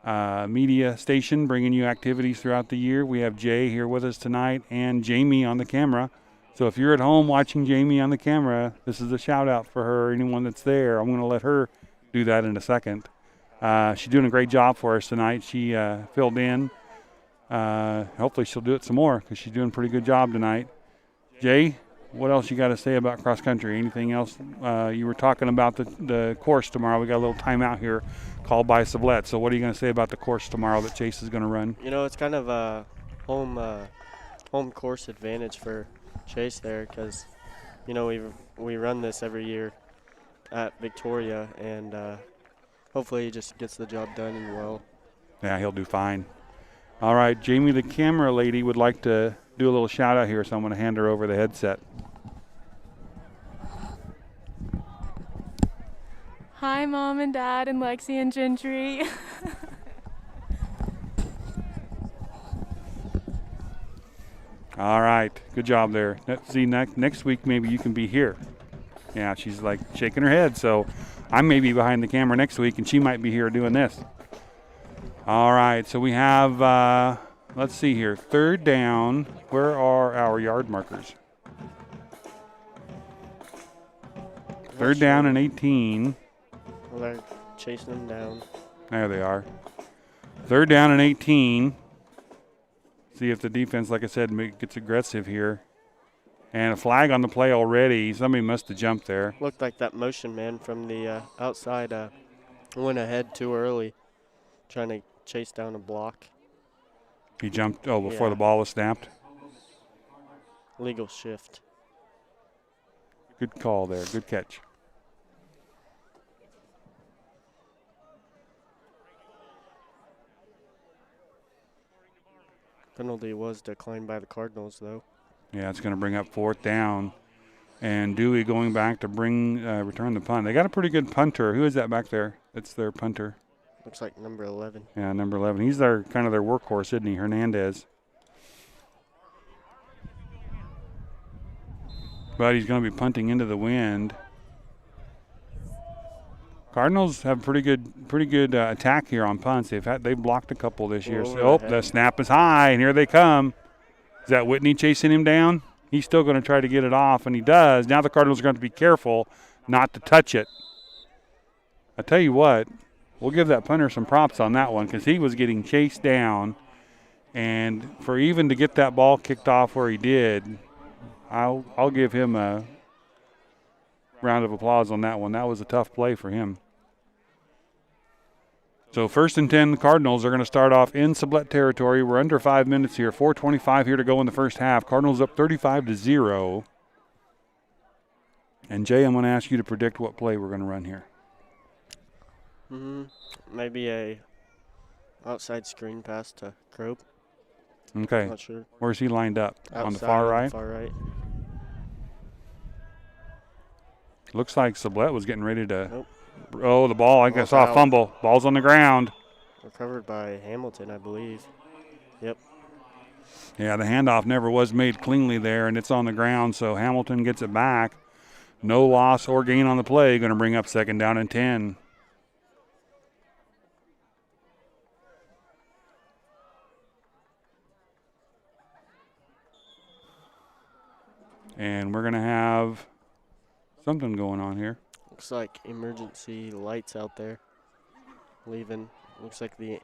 media station, bringing you activities throughout the year. We have Jay here with us tonight and Jamie on the camera. So if you're at home watching Jamie on the camera, this is a shout out for her, anyone that's there. I'm going to let her do that in a second. She's doing a great job for us tonight. She filled in. Hopefully she'll do it some more because she's doing a pretty good job tonight. Jay, what else you got to say about cross country? Anything else? You were talking about the course tomorrow. We got a little timeout here called by Sublette. So what are you going to say about the course tomorrow that Chase is going to run? You know, it's kind of a home course advantage for Chase there because, you know, we run this every year at Victoria, and hopefully he just gets the job done and well. Yeah, he'll do fine. All right, Jamie, the camera lady, would like to do a little shout out here, so I'm going to hand her over the headset. Hi, Mom and Dad and Lexi and Gentry. All right, good job there. See, next week maybe you can be here. Yeah, she's like shaking her head, so I may be behind the camera next week, and she might be here doing this. All right, so we have, let's see here, 3rd down. Where are our yard markers? 3rd down and 18. Well, they're chasing them down. There they are. 3rd down and 18. See if the defense, like I said, gets aggressive here. And a flag on the play already. Somebody must have jumped there. Looked like that motion man from the outside went ahead too early, trying to chase down a block. He jumped, before Yeah. the ball was snapped. Legal shift. Good call there. Good catch. Penalty was declined by the Cardinals, though. Yeah, it's going to bring up 4th down. And Dewey going back to return the punt. They got a pretty good punter. Who is that back there? That's their punter. Looks like number 11. Yeah, number 11. He's their kind of their workhorse, isn't he? Hernandez. But he's going to be punting into the wind. Cardinals have pretty good attack here on punts. They've blocked a couple this year. So, the snap is high, and here they come. Is that Whitney chasing him down? He's still going to try to get it off, and he does. Now the Cardinals are going to be careful not to touch it. I tell you what, we'll give that punter some props on that one because he was getting chased down. And for even to get that ball kicked off where he did, I'll give him a round of applause on that one. That was a tough play for him. So 1st and 10, the Cardinals are going to start off in Sublette territory. We're under 5 minutes here. 4:25 here to go in the first half. Cardinals up 35-0. And Jay, I'm going to ask you to predict what play we're going to run here. Maybe a outside screen pass to Crope. Okay. Not sure. Where's he lined up? Outside, on the far right? Far right. Looks like Sublette was getting ready to. Nope. Oh, the ball. I saw a fumble. Ball's on the ground. Recovered by Hamilton, I believe. Yep. Yeah, the handoff never was made cleanly there, and it's on the ground, so Hamilton gets it back. No loss or gain on the play. Going to bring up 2nd down and 10. And we're going to have something going on here. Looks like emergency lights out there. Leaving. Looks like the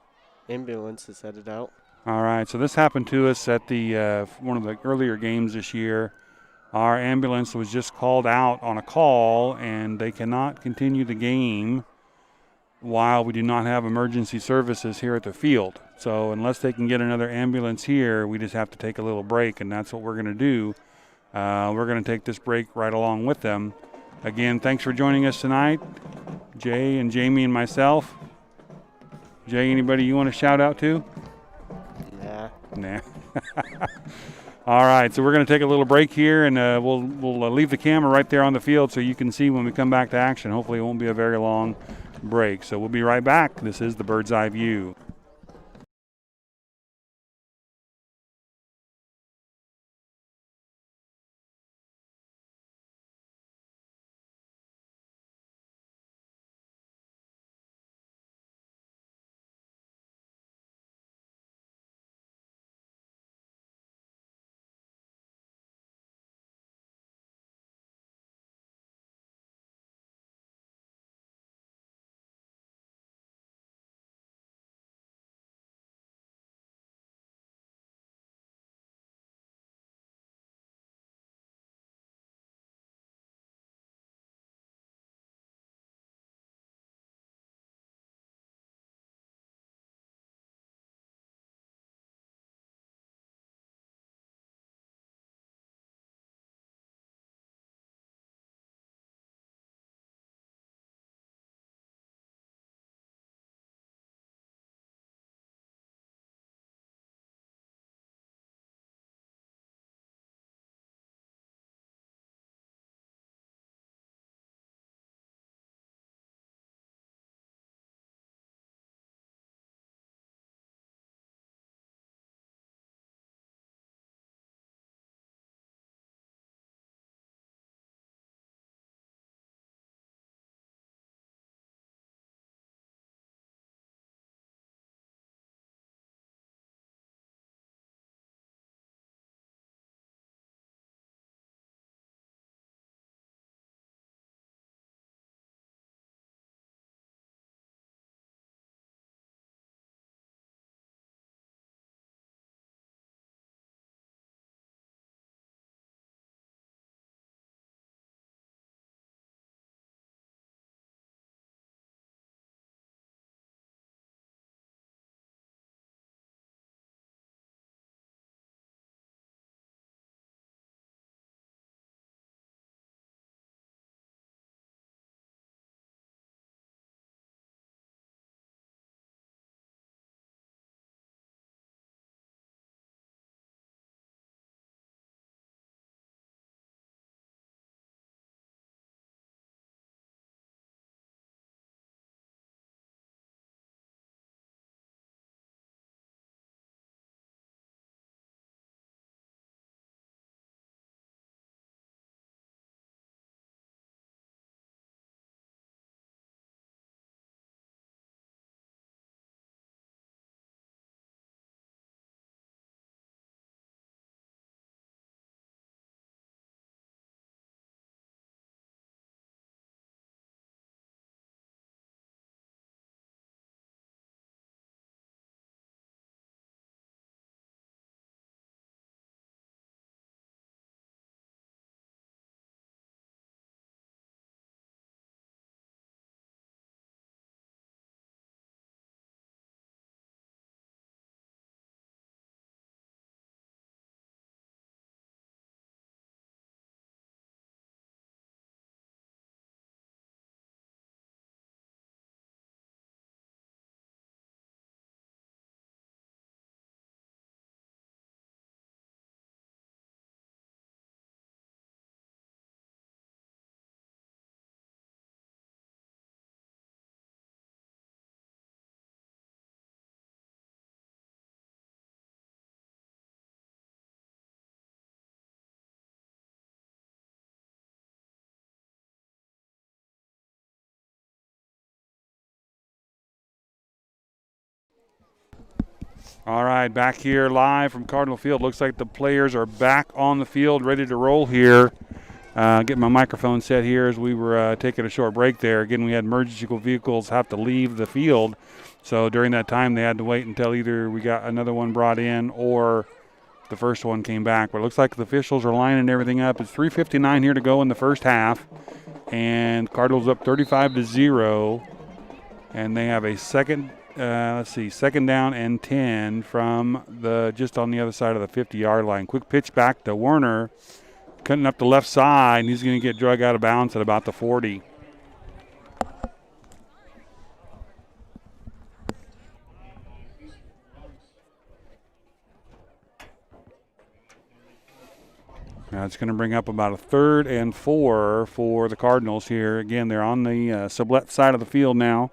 ambulance is headed out. All right, so this happened to us at the one of the earlier games this year. Our ambulance was just called out on a call, and they cannot continue the game while we do not have emergency services here at the field. So unless they can get another ambulance here, we just have to take a little break, and that's what we're going to do. We're going to take this break right along with them. Again, thanks for joining us tonight, Jay and Jamie and myself. Jay, anybody you want to shout out to? Nah. All right, so we're going to take a little break here, and we'll leave the camera right there on the field so you can see when we come back to action. Hopefully it won't be a very long break. So we'll be right back. This is the Bird's Eye View. All right, back here live from Cardinal Field. Looks like the players are back on the field, ready to roll here. Get my microphone set here as we were taking a short break there. Again, we had emergency vehicles have to leave the field. So during that time, they had to wait until either we got another one brought in or the first one came back. But it looks like the officials are lining everything up. It's 3:59 here to go in the first half. And Cardinals up 35-0. And they have a second down and 10 from just on the other side of the 50-yard line. Quick pitch back to Werner. Cutting up the left side, and he's going to get drug out of bounds at about the 40. Now it's going to bring up about a 3rd and 4 for the Cardinals here. Again, they're on the Sublette side of the field now,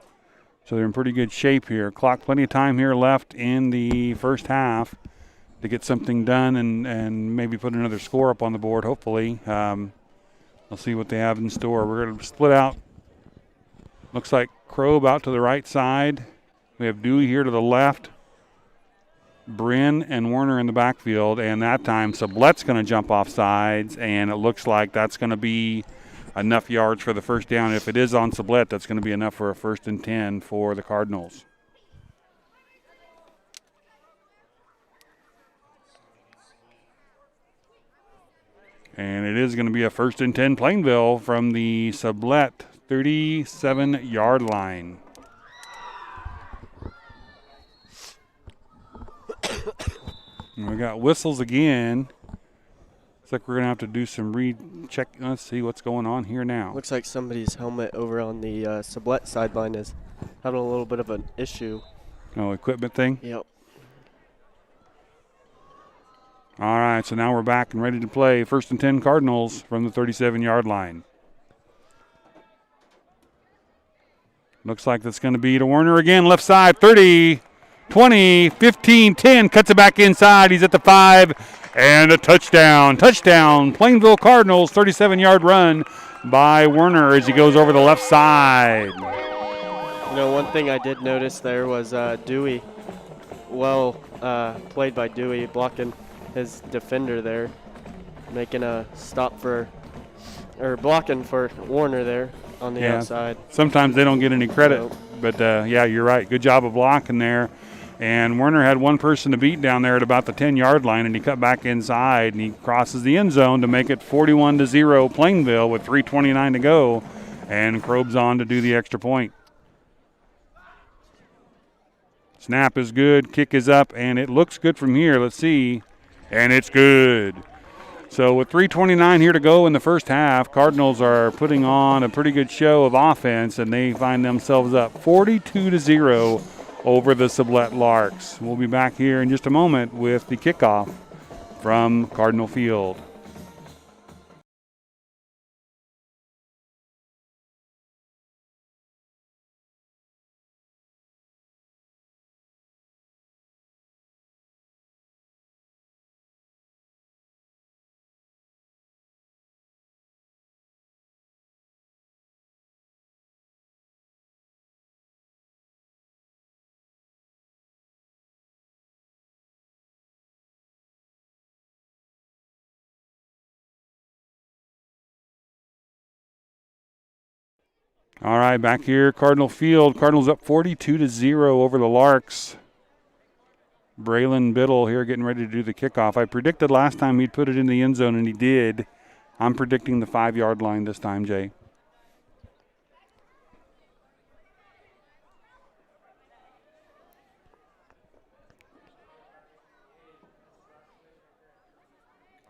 so they're in pretty good shape here. Clock, plenty of time here left in the first half to get something done and maybe put another score up on the board, hopefully. We'll see what they have in store. We're going to split out. Looks like Krob out to the right side. We have Dewey here to the left. Bryn and Werner in the backfield, and that time Sublette's going to jump off sides, and it looks like that's going to be enough yards for the first down. If it is on Sublette, that's going to be enough for a 1st and 10 for the Cardinals. And it is going to be a 1st and 10 Plainville from the Sublette 37-yard line. And we got whistles again. Looks like we're going to have to do some recheck. Let's see what's going on here now. Looks like somebody's helmet over on the Sublette sideline is having a little bit of an issue. Oh, equipment thing? Yep. All right, so now we're back and ready to play. 1st and 10 Cardinals from the 37-yard line. Looks like that's going to be to Werner again, left side, 30, 20, 15, 10. Cuts it back inside. He's at the 5, and a touchdown. Touchdown, Plainville Cardinals, 37-yard run by Werner as he goes over the left side. You know, one thing I did notice there was Dewey. Well played by Dewey, blocking his defender there, making a stop blocking for Werner there on the outside. Sometimes they don't get any credit, Nope. but yeah, you're right. Good job of blocking there. And Werner had one person to beat down there at about the 10-yard line, and he cut back inside, and he crosses the end zone to make it 41-0 Plainville with 3:29 to go, and Krob's on to do the extra point. Snap is good, kick is up, and it looks good from here. Let's see. And it's good. So with 3:29 here to go in the first half, Cardinals are putting on a pretty good show of offense, and they find themselves up 42-0 over the Sublette Larks. We'll be back here in just a moment with the kickoff from Cardinal Field. All right, back here, Cardinal Field. Cardinals up 42-0 over the Larks. Braylon Biddle here getting ready to do the kickoff. I predicted last time he'd put it in the end zone, and he did. I'm predicting the 5-yard line this time, Jay.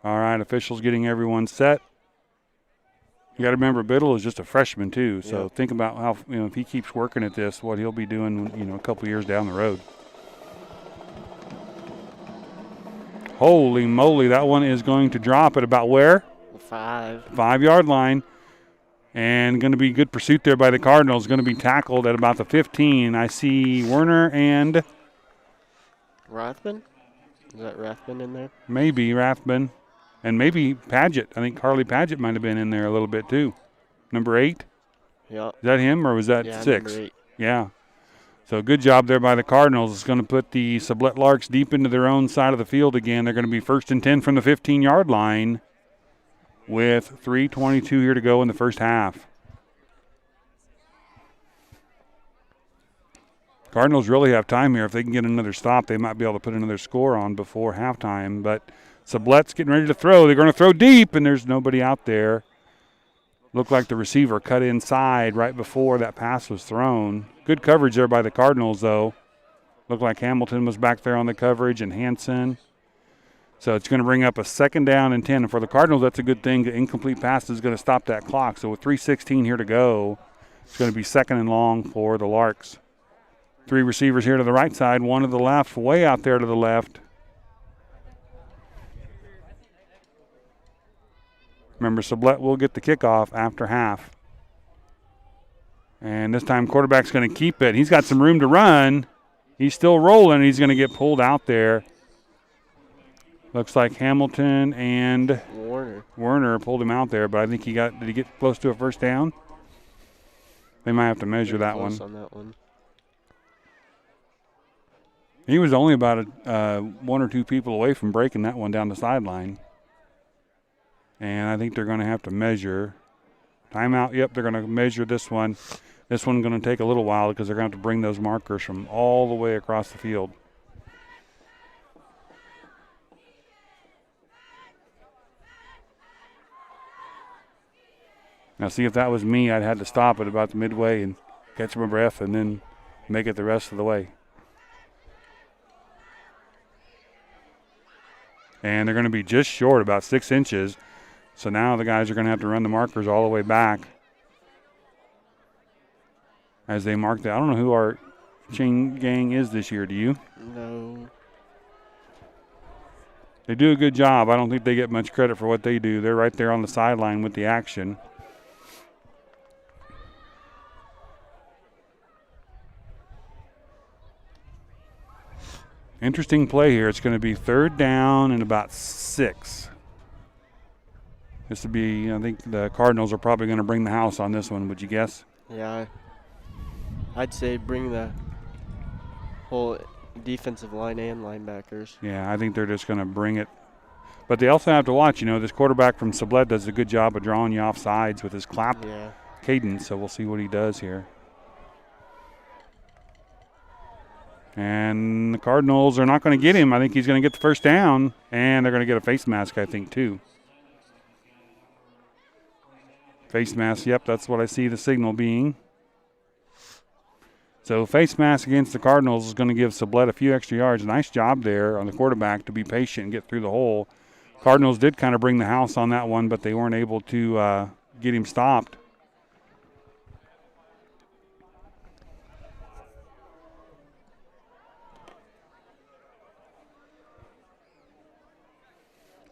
All right, officials getting everyone set. You got to remember, Biddle is just a freshman too, so think about how, if he keeps working at this, what he'll be doing, a couple years down the road. Holy moly, that one is going to drop at about where? 5. 5-yard line, and going to be good pursuit there by the Cardinals. Going to be tackled at about the 15. I see Werner and Rathman? Is that Rathman in there? maybe Rathman. And maybe Padgett. I think Harley Padgett might have been in there a little bit too. Number 8? Yeah. Is that him or was that 6? Number 8. Yeah. So good job there by the Cardinals. It's going to put the Sublette Larks deep into their own side of the field again. They're going to be 1st and 10 from the 15-yard line with 3:22 here to go in the first half. Cardinals really have time here. If they can get another stop, they might be able to put another score on before halftime. But Sublette's getting ready to throw. They're going to throw deep, and there's nobody out there. Looked like the receiver cut inside right before that pass was thrown. Good coverage there by the Cardinals, though. Looked like Hamilton was back there on the coverage and Hanson. So it's going to bring up a 2nd down and 10. And for the Cardinals, that's a good thing. The incomplete pass is going to stop that clock. So with 3:16 here to go, it's going to be 2nd and long for the Larks. 3 receivers here to the right side, 1 to the left, way out there to the left. Remember, Sublette will get the kickoff after half. And this time, quarterback's going to keep it. He's got some room to run. He's still rolling. He's going to get pulled out there. Looks like Hamilton and Werner pulled him out there, but I think did he get close to a 1st down? They might have to measure that one. On that one. He was only about 1 or 2 people away from breaking that one down the sideline. And I think they're going to have to measure. Timeout, yep, they're going to measure this one. This one's going to take a little while because they're going to have to bring those markers from all the way across the field. Now, see, if that was me, I'd had to stop at about the midway and catch my breath and then make it the rest of the way. And they're going to be just short, about 6 inches. So now the guys are going to have to run the markers all the way back as they mark that. I don't know who our chain gang is this year. Do you? No. They do a good job. I don't think they get much credit for what they do. They're right there on the sideline with the action. Interesting play here. It's going to be 3rd down and about 6. This would be, I think the Cardinals are probably going to bring the house on this one, would you guess? Yeah, I'd say bring the whole defensive line and linebackers. Yeah, I think they're just going to bring it. But they also have to watch, this quarterback from Sublette does a good job of drawing you off sides with his clap cadence, so we'll see what he does here. And the Cardinals are not going to get him. I think he's going to get the 1st down, and they're going to get a face mask, I think, too. Face mask, yep, that's what I see the signal being. So face mask against the Cardinals is going to give Sublette a few extra yards. Nice job there on the quarterback to be patient and get through the hole. Cardinals did kind of bring the house on that one, but they weren't able to get him stopped.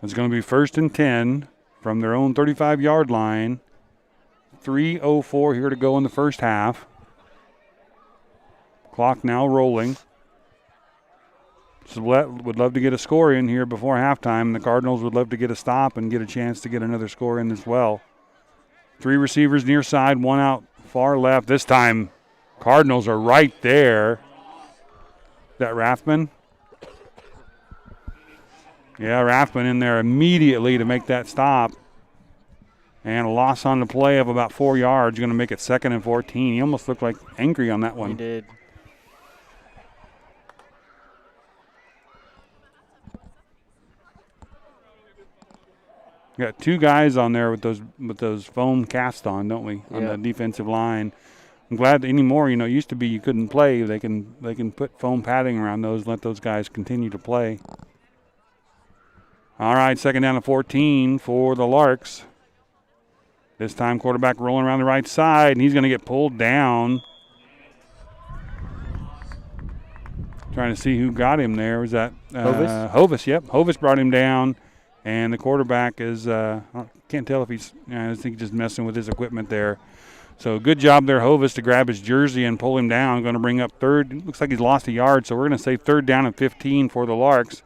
It's going to be 1st and 10 from their own 35-yard line. 3:04 here to go in the first half. Clock now rolling. Sublette would love to get a score in here before halftime. The Cardinals would love to get a stop and get a chance to get another score in as well. 3 receivers near side, 1 out far left. This time, Cardinals are right there. That Rathman? Yeah, Rathman in there immediately to make that stop. And a loss on the play of about 4 yards, going to make it 2nd and 14. He almost looked like angry on that one. He did. We got 2 guys on there with those foam casts on, don't we? On the defensive line. I'm glad that anymore, it used to be you couldn't play. They can put foam padding around those, let those guys continue to play. All right, 2nd down and 14 for the Larks. This time quarterback rolling around the right side, and he's going to get pulled down. Trying to see who got him there. Was that Hovis? Hovis, yep. Hovis brought him down, and the quarterback is, I can't tell if he's, I think just messing with his equipment there. So good job there, Hovis, to grab his jersey and pull him down. Going to bring up 3rd. Looks like he's lost a yard, so we're going to say 3rd down and 15 for the Larks.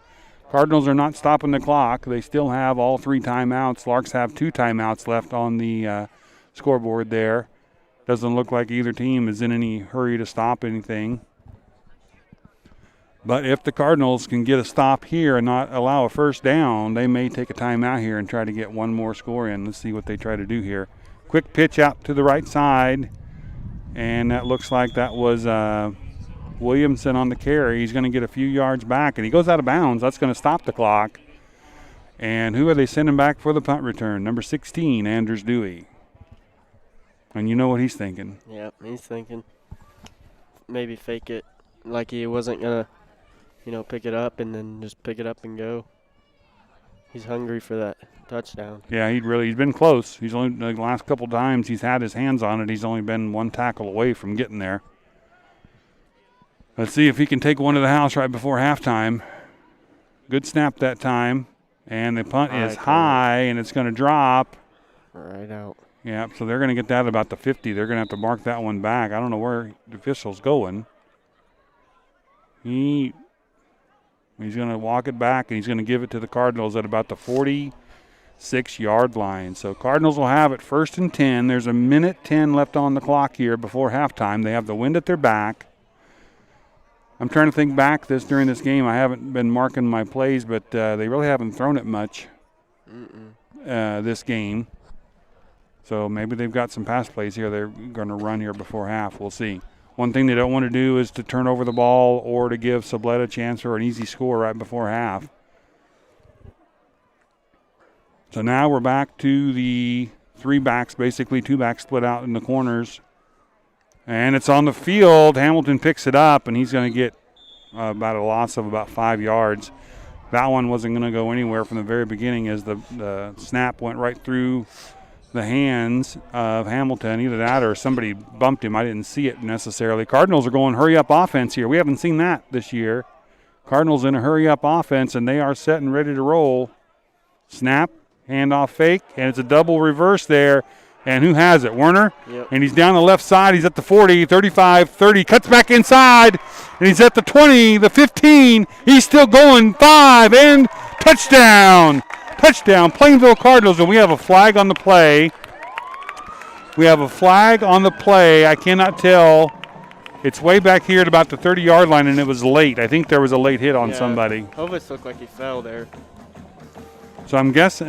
Cardinals are not stopping the clock. They still have all 3 timeouts. Larks have 2 timeouts left on the scoreboard there. Doesn't look like either team is in any hurry to stop anything. But if the Cardinals can get a stop here and not allow a first down, they may take a timeout here and try to get one more score in. Let's see what they try to do here. Quick pitch out to the right side, and that looks like that was Williamson on the carry. He's going to get a few yards back, and he goes out of bounds. That's going to stop the clock. And who are they sending back for the punt return? Number 16, Anders Dewey. And you know what he's thinking. Yeah, he's thinking maybe fake it like he wasn't going to, pick it up and then just pick it up and go. He's hungry for that touchdown. Yeah, he's been close. He's only the last couple times he's had his hands on it, he's only been one tackle away from getting there. Let's see if he can take one to the house right before halftime. Good snap that time. And the punt is high, and it's going to drop. Right out. Yeah, so they're going to get that at about the 50. They're going to have to mark that one back. I don't know where the official's going. He's going to walk it back, and he's going to give it to the Cardinals at about the 46-yard line. So Cardinals will have it 1st and 10. There's a minute 10 left on the clock here before halftime. They have the wind at their back. I'm trying to think back during this game. I haven't been marking my plays, but they really haven't thrown it much this game. So maybe they've got some pass plays here they're going to run here before half. We'll see. One thing they don't want to do is to turn over the ball or to give Sublette a chance for an easy score right before half. So now we're back to the 3 backs, basically 2 backs split out in the corners. And it's on the field. Hamilton picks it up, and he's going to get about a loss of about 5 yards. That one wasn't going to go anywhere from the very beginning as the snap went right through the hands of Hamilton. Either that or somebody bumped him. I didn't see it necessarily. Cardinals are going hurry-up offense here. We haven't seen that this year. Cardinals in a hurry-up offense, and they are set and ready to roll. Snap, handoff fake, and it's a double reverse there. And who has it? Werner? Yep. And he's down the left side. He's at the 40, 35, 30. Cuts back inside. And he's at the 20, the 15. He's still going. 5 and touchdown. Touchdown, Plainville Cardinals. And we have a flag on the play. I cannot tell. It's way back here at about the 30-yard line, and it was late. I think there was a late hit on somebody. Hovis looked like he fell there. So I'm just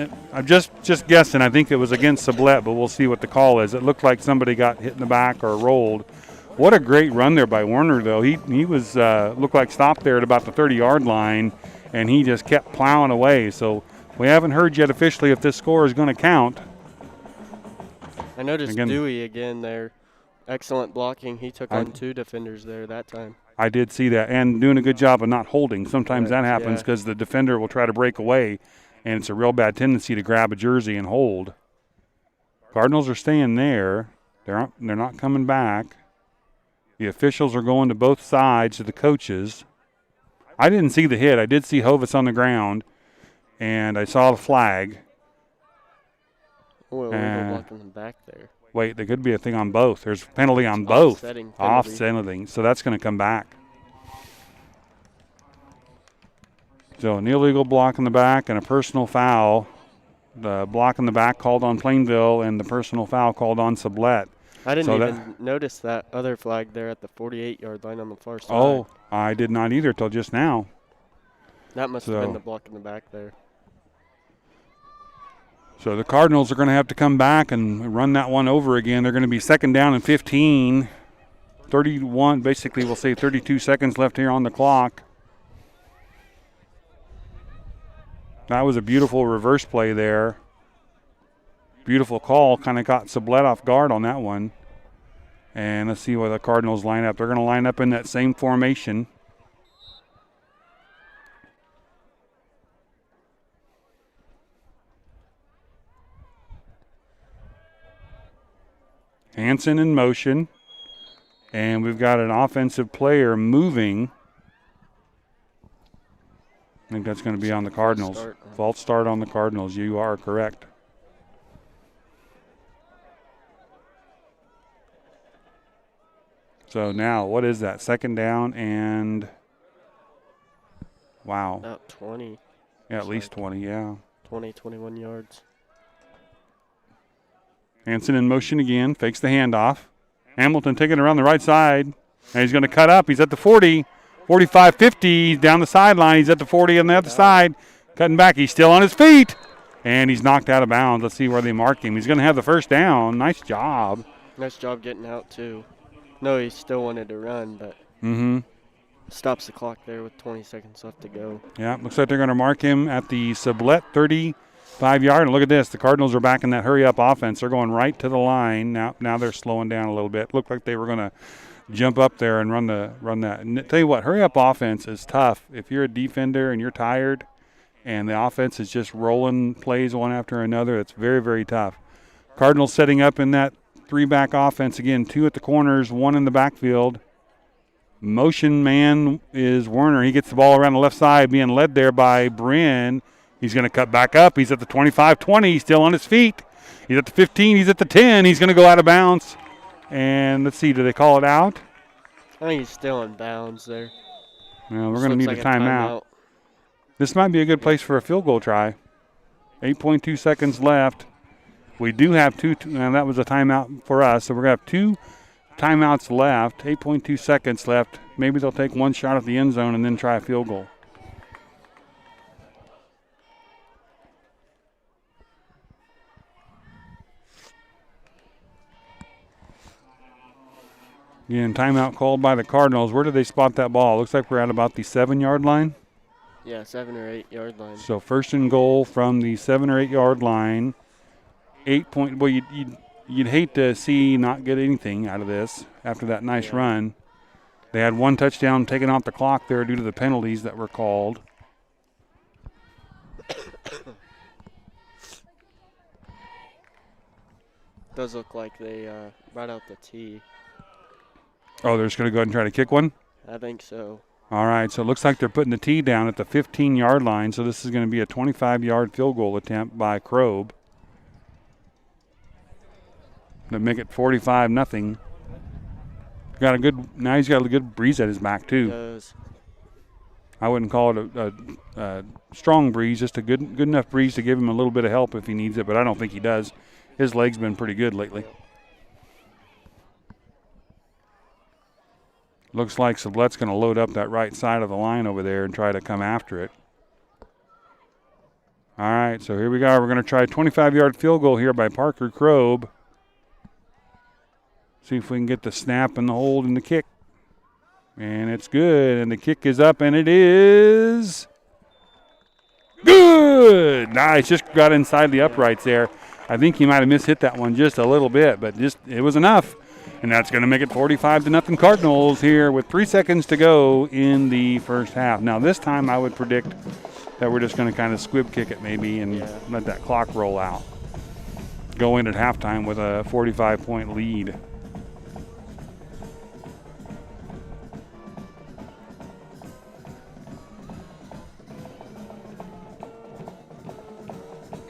guessing. I think it was against Sublette, but we'll see what the call is. It looked like somebody got hit in the back or rolled. What a great run there by Werner, though. He was looked like stopped there at about the 30-yard line, and he just kept plowing away. So we haven't heard yet officially if this score is going to count. I noticed Dewey again there. Excellent blocking. He took on 2 defenders there that time. I did see that, and doing a good job of not holding. Sometimes that happens because the defender will try to break away, and it's a real bad tendency to grab a jersey and hold. Cardinals are staying there. They're not coming back. The officials are going to both sides to the coaches. I didn't see the hit. I did see Hovis on the ground, and I saw the flag. Well, we're blocking them back there. Wait, there could be a thing on both. There's a penalty on both. Offsetting. So that's going to come back. So an illegal block in the back and a personal foul. The block in the back called on Plainville and the personal foul called on Sublette. I didn't even notice that other flag there at the 48-yard line on the far side. Oh, I did not either till just now. That must have been the block in the back there. So the Cardinals are going to have to come back and run that one over again. They're going to be 2nd down and 15. 31, basically we'll say 32 seconds left here on the clock. That was a beautiful reverse play there. Beautiful call. Kind of caught Sublette off guard on that one. And let's see where the Cardinals line up. They're going to line up in that same formation. Hansen in motion. And we've got an offensive player moving. I think that's going to be on the Cardinals. False start on the Cardinals. You are correct. So now, what is that? 2nd down and, wow. About 20. Yeah, at least 20, yeah. 20, 21 yards. Hansen in motion again, fakes the handoff. Hamilton taking it around the right side, and he's going to cut up. He's at the 40. 45-50 down the sideline. He's at the 40 on the other side. Cutting back. He's still on his feet. And he's knocked out of bounds. Let's see where they mark him. He's going to have the first down. Nice job. Nice job getting out, too. No, he still wanted to run, but stops the clock there with 20 seconds left to go. Yeah, looks like they're going to mark him at the Sublette 35-yard. And look at this. The Cardinals are back in that hurry-up offense. They're going right to the line. Now they're slowing down a little bit. Looked like they were going to jump up there and run that. And tell you what, hurry-up offense is tough. If you're a defender and you're tired and the offense is just rolling plays one after another, it's very, very tough. Cardinals setting up in that three-back offense. Again, 2 at the corners, 1 in the backfield. Motion man is Werner. He gets the ball around the left side, being led there by Bryn. He's going to cut back up. He's at the 25-20. He's still on his feet. He's at the 15. He's at the 10. He's going to go out of bounds. And let's see, do they call it out? I think he's still in bounds there. Well, we're going to need like a timeout. This might be a good place for a field goal try. 8.2 seconds left. We do have that was a timeout for us, so we're going to have 2 timeouts left, 8.2 seconds left. Maybe they'll take one shot at the end zone and then try a field goal. Again, timeout called by the Cardinals. Where did they spot that ball? Looks like we're at about the 7-yard line. Yeah, 7 or 8 yard line. So first and goal from the 7 or 8 yard line. Well, you'd hate to see not get anything out of this after that nice run. They had 1 touchdown taken off the clock there due to the penalties that were called. Does look like they brought out the tee. Oh, they're just going to go ahead and try to kick one? I think so. All right, so it looks like they're putting the tee down at the 15-yard line, so this is going to be a 25-yard field goal attempt by Krob to make it 45-0. Now he's got a good breeze at his back too. He does. I wouldn't call it a strong breeze, just a good enough breeze to give him a little bit of help if he needs it, but I don't think he does. His leg's been pretty good lately. Looks like Sublette's going to load up that right side of the line over there and try to come after it. All right, so here we go. We're going to try a 25-yard field goal here by Parker Krob. See if we can get the snap and the hold and the kick. And it's good, and the kick is up, and it is good. Nice, just got inside the uprights there. I think he might have mishit that one just a little bit, but it was enough. And that's going to make it 45-0 Cardinals here with 3 seconds to go in the first half. Now this time I would predict that we're just going to kind of squib kick it maybe and let that clock roll out. Go in at halftime with a 45-point lead.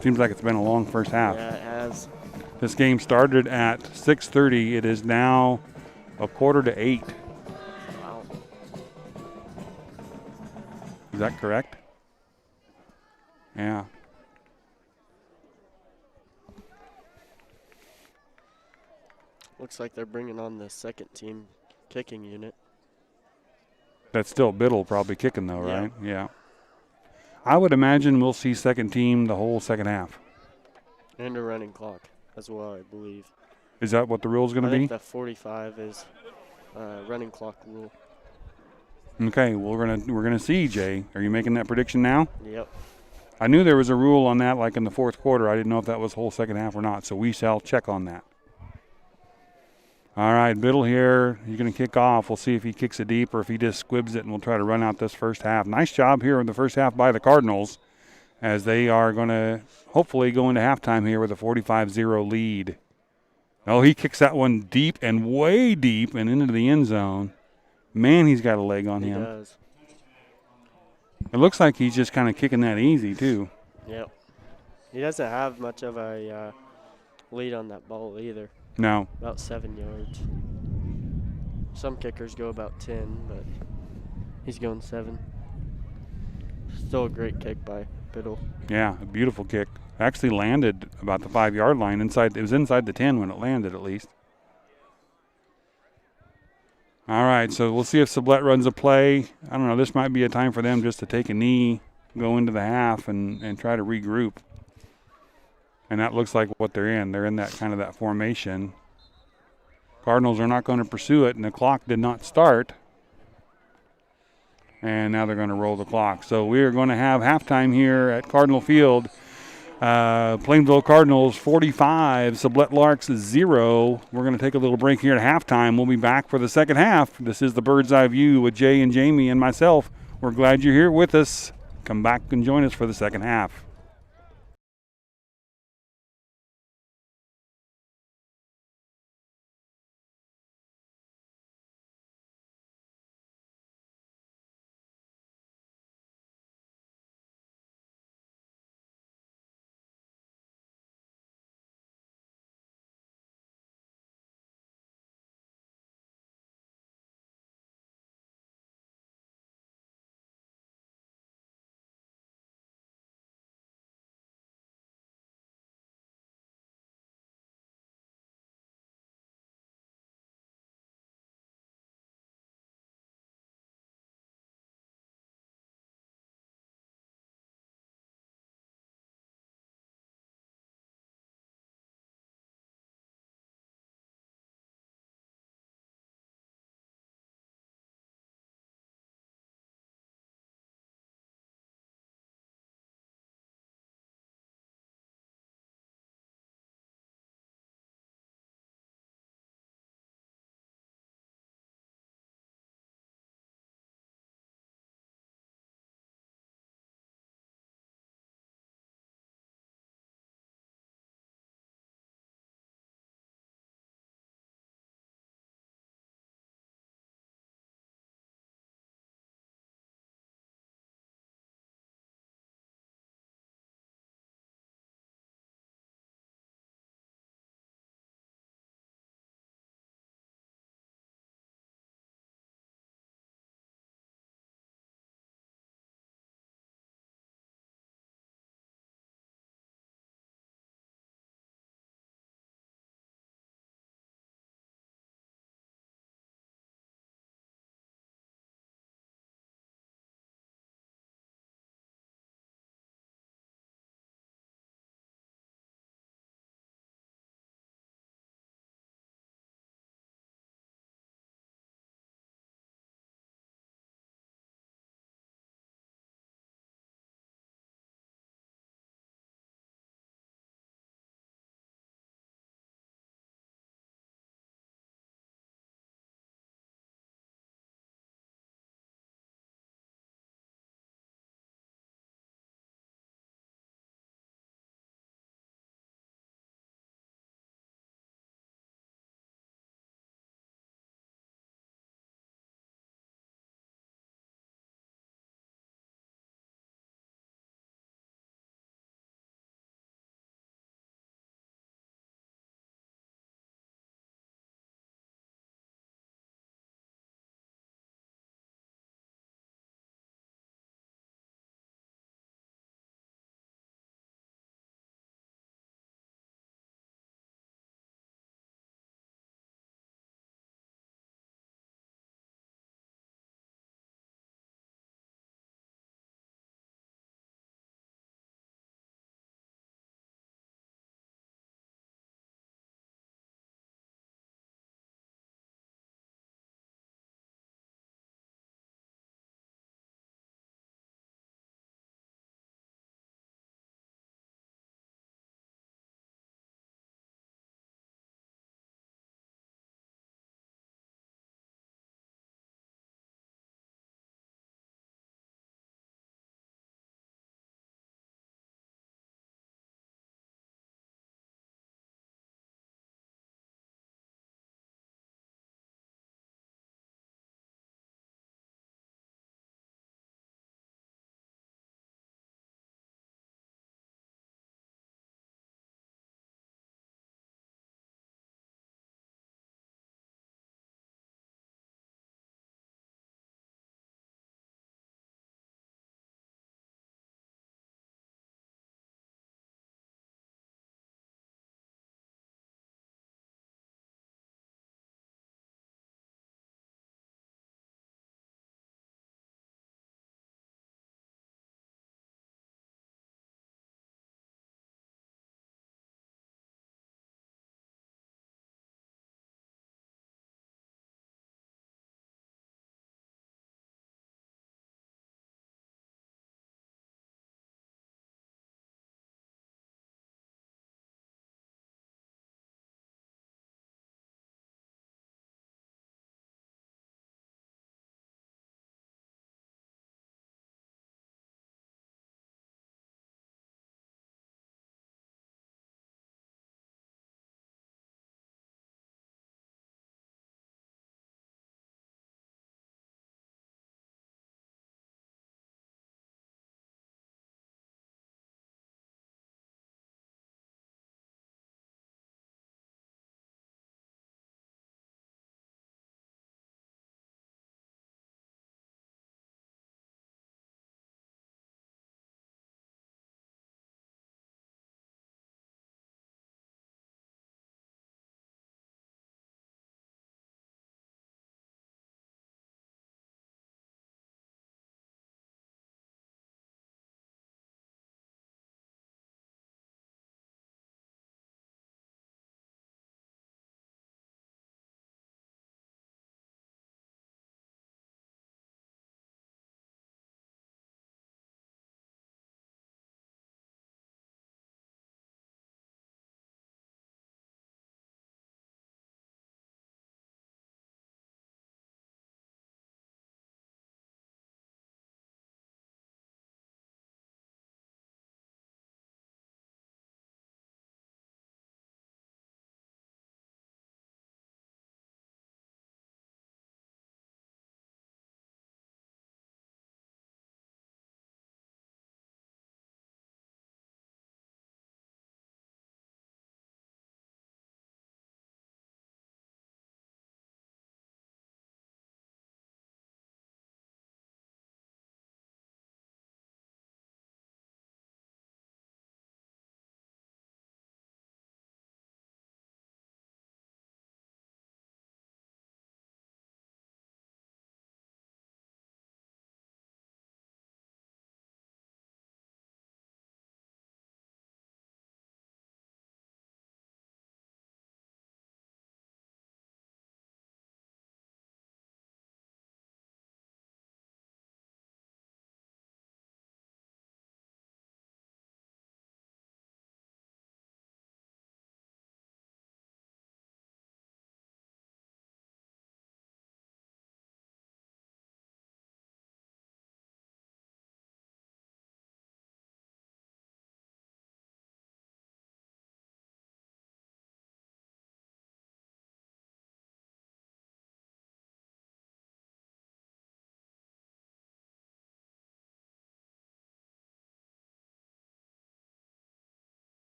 Seems like it's been a long first half. Yeah, it has. This game started at 6:30. It is now 7:45. Wow. Is that correct? Yeah. Looks like they're bringing on the second team kicking unit. That's still Biddle probably kicking though, right? Yeah. I would imagine we'll see second team the whole second half. And a running clock as well, I believe. Is that what the rule is going to be? I think the 45 is running clock rule. Okay, well, we're gonna see, Jay. Are you making that prediction now? Yep. I knew there was a rule on that, like in the fourth quarter. I didn't know if that was whole second half or not, so we shall check on that. All right, Biddle here. He's going to kick off. We'll see if he kicks it deep or if he just squibs it, and we'll try to run out this first half. Nice job here in the first half by the Cardinals as they are going to hopefully go into halftime here with a 45-0 lead. Oh, he kicks that one deep and way deep and into the end zone. Man, he's got a leg on him. He does. It looks like he's just kind of kicking that easy, too. Yep. He doesn't have much of a lead on that ball either. No. About 7 yards. Some kickers go about 10, but he's going 7. Still a great kick by Biddle. Yeah, a beautiful kick. Actually landed about the 5-yard line. It was inside the 10 when it landed, at least. All right, so we'll see if Sublette runs a play. I don't know. This might be a time for them just to take a knee, go into the half, and try to regroup. And that looks like what they're in. They're in that kind of that formation. Cardinals are not going to pursue it, and the clock did not start. And now they're going to roll the clock. So we are going to have halftime here at Cardinal Field. Plainville Cardinals 45, Sublette Larks 0. We're going to take a little break here at halftime. We'll be back for the second half. This is the Bird's Eye View with Jay and Jamie and myself. We're glad you're here with us. Come back and join us for the second half.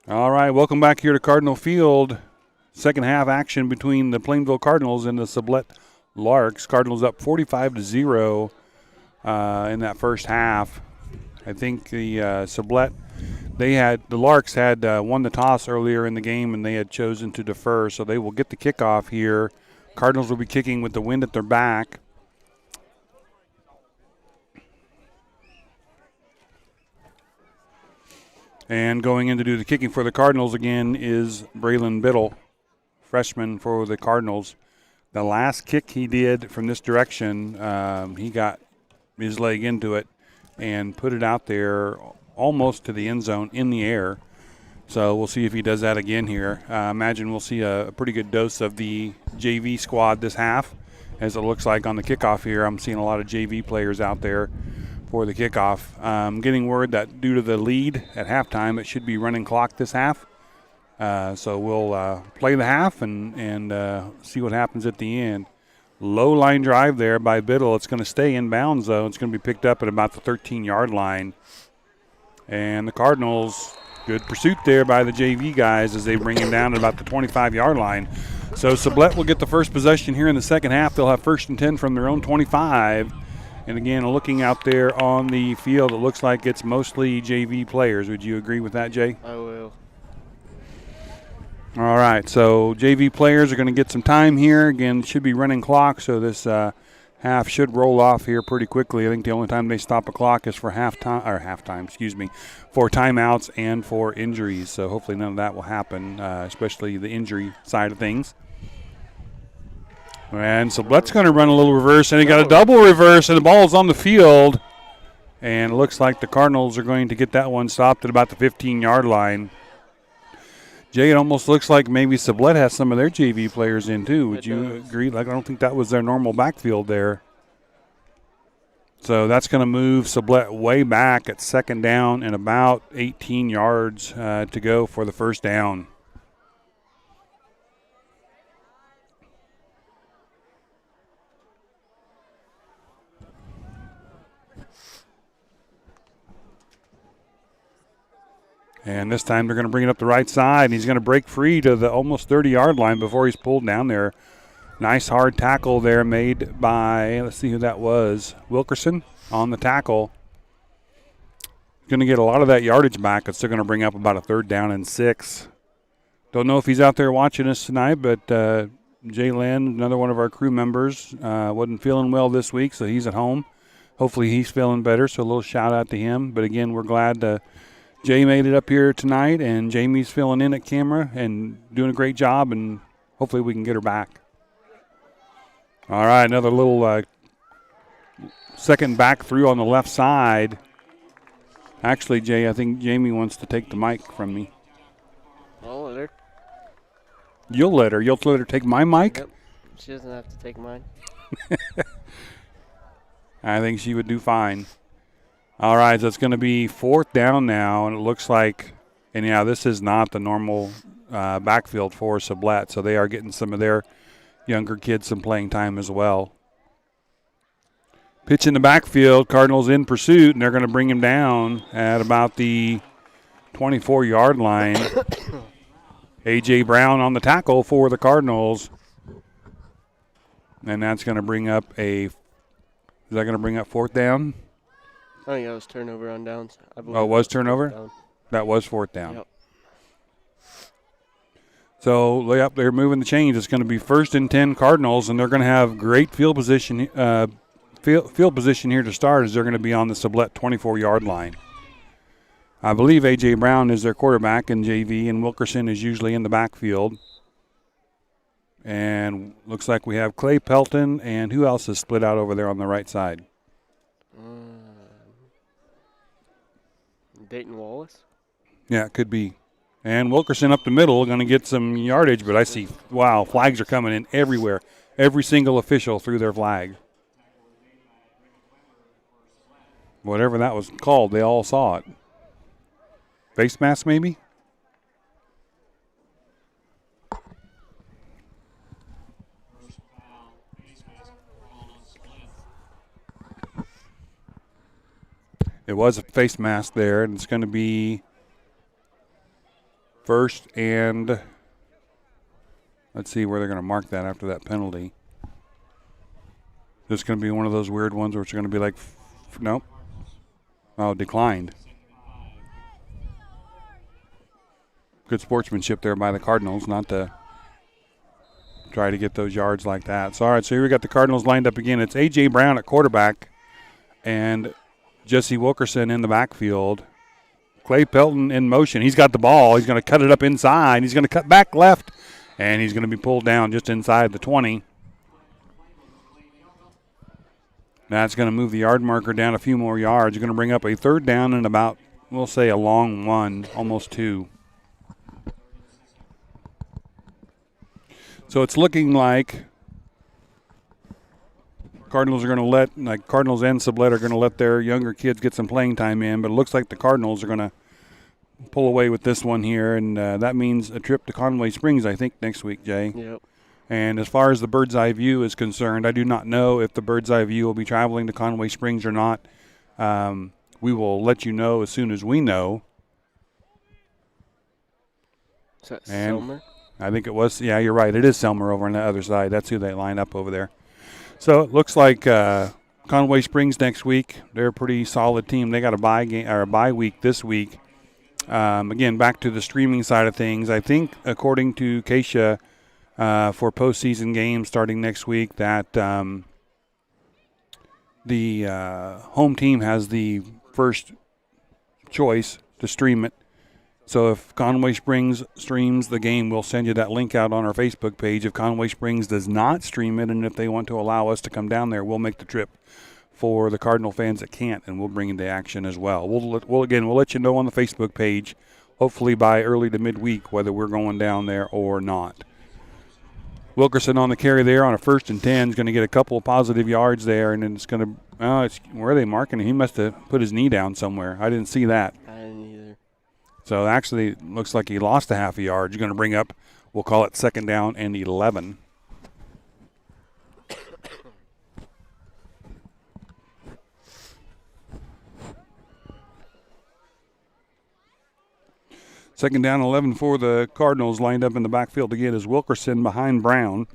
All right, welcome back here to Cardinal Field. Second half action between the Plainville Cardinals and the Sublette Larks. Cardinals up 45-0 in that first half. I think the Sublette, the Larks had won the toss earlier in the game, and they had chosen to defer, so they will get the kickoff here. Cardinals will be kicking with the wind at their back. And going in to do the kicking for the Cardinals again is Braylon Biddle, freshman for the Cardinals. The last kick he did from this direction, he got his leg into it and put it out there almost to the end zone in the air. So we'll see if he does that again here. Imagine we'll see a pretty good dose of the JV squad this half, as it looks like on the kickoff here. I'm seeing a lot of JV players out there for the kickoff. Getting word that due to the lead at halftime, it should be running clock this half. So we'll play the half and see what happens at the end. Low line drive there by Biddle. It's going to stay in bounds, though. It's going to be picked up at about the 13-yard line. And the Cardinals, good pursuit there by the JV guys as they bring him down at about the 25-yard line. So Sublette will get the first possession here in the second half. They'll have 1st and 10 from their own 25. And again, looking out there on the field, it looks like it's mostly JV players. Would you agree with that, Jay? I will. All right, so JV players are going to get some time here. Again, it should be running clock, so this half should roll off here pretty quickly. I think the only time they stop a clock is for for timeouts and for injuries. So hopefully none of that will happen, especially the injury side of things. And Sublette's going to run a little reverse, and he got a double reverse, and the ball is on the field. And it looks like the Cardinals are going to get that one stopped at about the 15-yard line. Jay, it almost looks like maybe Sublette has some of their JV players in too. Would you agree? Like, I don't think that was their normal backfield there. So that's going to move Sublette way back at 2nd down and about 18 yards to go for the first down. And this time they're going to bring it up the right side. And he's going to break free to the almost 30-yard line before he's pulled down there. Nice hard tackle there made by, let's see who that was, Wilkerson on the tackle. Going to get a lot of that yardage back. It's still going to bring up about a 3rd down and 6. Don't know if he's out there watching us tonight, but Jay Lynn, another one of our crew members, wasn't feeling well this week, so he's at home. Hopefully he's feeling better, so a little shout out to him. But again, we're glad Jay made it up here tonight, and Jamie's filling in at camera and doing a great job, and hopefully we can get her back. All right, another little second back through on the left side. Actually, Jay, I think Jamie wants to take the mic from me. I'll let her. You'll let her? You'll let her take my mic? Yep. She doesn't have to take mine. I think she would do fine. All right, so it's going to be 4th down now, and it looks like, and yeah, this is not the normal backfield for Sublette, so they are getting some of their younger kids some playing time as well. Pitch in the backfield, Cardinals in pursuit, and they're going to bring him down at about the 24-yard line. A.J. Brown on the tackle for the Cardinals. And that's going to bring up is that going to bring up 4th down? I think that was turnover on downs. I believe Oh, it was turnover? down. That was 4th down. Yep. So, yep, they're moving the chains. It's going to be 1st and 10 Cardinals, and they're going to have great field position here to start, as they're going to be on the Sublette 24-yard line. I believe A.J. Brown is their quarterback in JV, and Wilkerson is usually in the backfield. And looks like we have Clay Pelton, and who else is split out over there on the right side? Dayton Wallace? Yeah, it could be. And Wilkerson up the middle, going to get some yardage, but I see, wow, flags are coming in everywhere. Every single official threw their flag. Whatever that was called, they all saw it. Face mask, maybe? It was a face mask there, and it's going to be First and, let's see where they're going to mark that after that penalty. This is going to be one of those weird ones where it's going to be like, nope. Oh, declined. Good sportsmanship there by the Cardinals not to try to get those yards like that. So, all right, so here we got the Cardinals lined up again. It's A.J. Brown at quarterback and Jesse Wilkerson in the backfield. Clay Pelton in motion. He's got the ball. He's going to cut it up inside. He's going to cut back left, and he's going to be pulled down just inside the 20. That's going to move the yard marker down a few more yards. You're going to bring up a third down and about, we'll say, a long one, almost two. So it's looking like Cardinals are going to Cardinals and Sublette are going to let their younger kids get some playing time in, but it looks like the Cardinals are going to pull away with this one here, and that means a trip to Conway Springs, I think, next week, Jay. Yep. And as far as the Bird's Eye View is concerned, I do not know if the Bird's Eye View will be traveling to Conway Springs or not. We will let you know as soon as we know. Is that And Selmer? I think it was, yeah, you're right. It is Selmer over on the other side. That's who they line up over there. So it looks like Conway Springs next week. They're a pretty solid team. They got a bye week this week. Again, back to the streaming side of things. I think according to Keisha, for postseason games starting next week, that the home team has the first choice to stream it. So if Conway Springs streams the game, we'll send you that link out on our Facebook page. If Conway Springs does not stream it, and if they want to allow us to come down there, we'll make the trip for the Cardinal fans that can't, and we'll bring into action as well. We'll let you know on the Facebook page, hopefully by early to midweek, whether we're going down there or not. Wilkerson on the carry there on a 1st and 10 is going to get a couple of positive yards there, and then it's going to where are they marking him? He must have put his knee down somewhere. I didn't see that. I didn't either. So actually it looks like he lost a half a yard. You're going to bring up, we'll call it 2nd down and 11. Second down, 11 for the Cardinals. Lined up in the backfield again is Wilkerson behind Brown.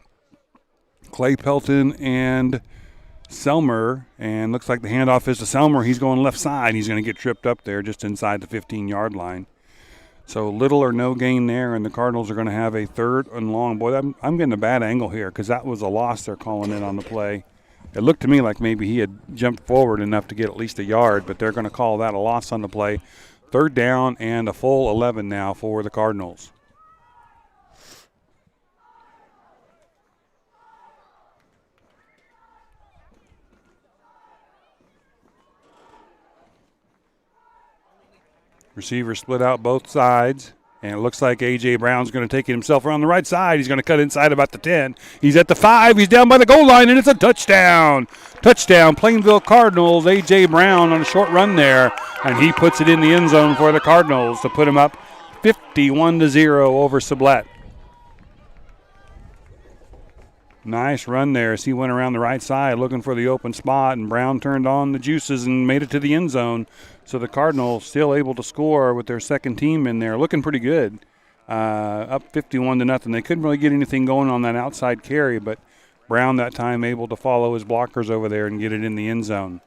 Clay Pelton and Selmer, and looks like the handoff is to Selmer. He's going left side. He's going to get tripped up there just inside the 15-yard line. So little or no gain there, and the Cardinals are going to have a 3rd and long. Boy, I'm getting a bad angle here because that was a loss they're calling in on the play. It looked to me like maybe he had jumped forward enough to get at least a yard, but they're going to call that a loss on the play. 3rd down and a full 11 now for the Cardinals. Receivers split out both sides, and it looks like A.J. Brown's going to take it himself around the right side. He's going to cut inside about the 10. He's at the 5. He's down by the goal line, and it's a touchdown. Touchdown, Plainville Cardinals. A.J. Brown on a short run there, and he puts it in the end zone for the Cardinals to put him up 51-0 over Sublette. Nice run there as he went around the right side looking for the open spot, and Brown turned on the juices and made it to the end zone. So the Cardinals still able to score with their second team in there, looking pretty good. Up 51-0. They couldn't really get anything going on that outside carry, but Brown that time able to follow his blockers over there and get it in the end zone.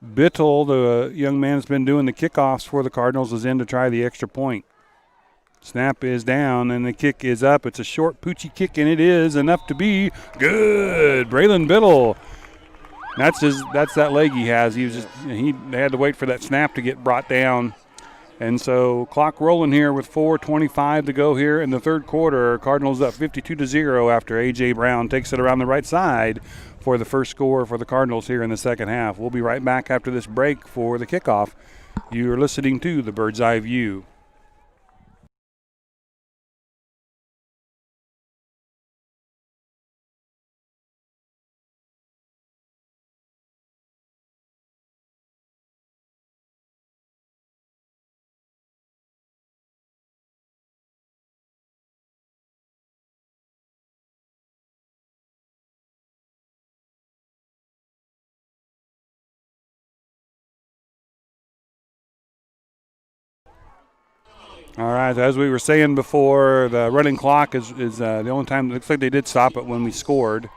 Bittle, the young man that's been doing the kickoffs for the Cardinals, is in to try the extra point. Snap is down, and the kick is up. It's a short, poochy kick, and it is enough to be good. Braylon Bittle. That's that leg he has. They had to wait for that snap to get brought down. And so clock rolling here with 4:25 to go here in the 3rd quarter. Cardinals up 52-0 after A.J. Brown takes it around the right side for the first score for the Cardinals here in the second half. We'll be right back after this break for the kickoff. You're listening to the Bird's Eye View. All right, as we were saying before, the running clock is the only time. It looks like they did stop it when we scored.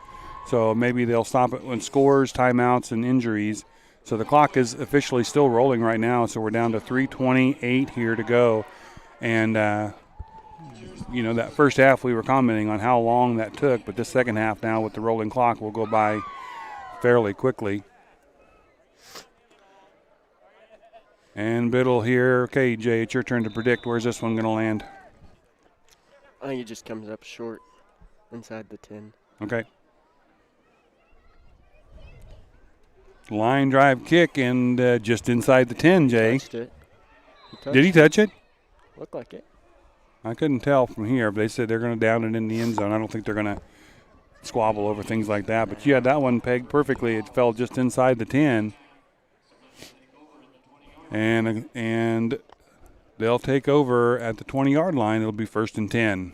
So maybe they'll stop it when scores, timeouts, and injuries. So the clock is officially still rolling right now. So we're down to 3:28 here to go. And, that first half we were commenting on how long that took. But this second half now with the rolling clock will go by fairly quickly. And Biddle here. Okay, Jay, it's your turn to predict. Where's this one going to land? I think it just comes up short inside the 10. Okay. Line drive kick and just inside the 10, Jay. Touched it. Did he touch it? Looked like it. I couldn't tell from here, but they said they're going to down it in the end zone. I don't think they're going to squabble over things like that. But you had that one pegged perfectly. It fell just inside the 10. And they'll take over at the 20-yard line. It'll be 1st and 10.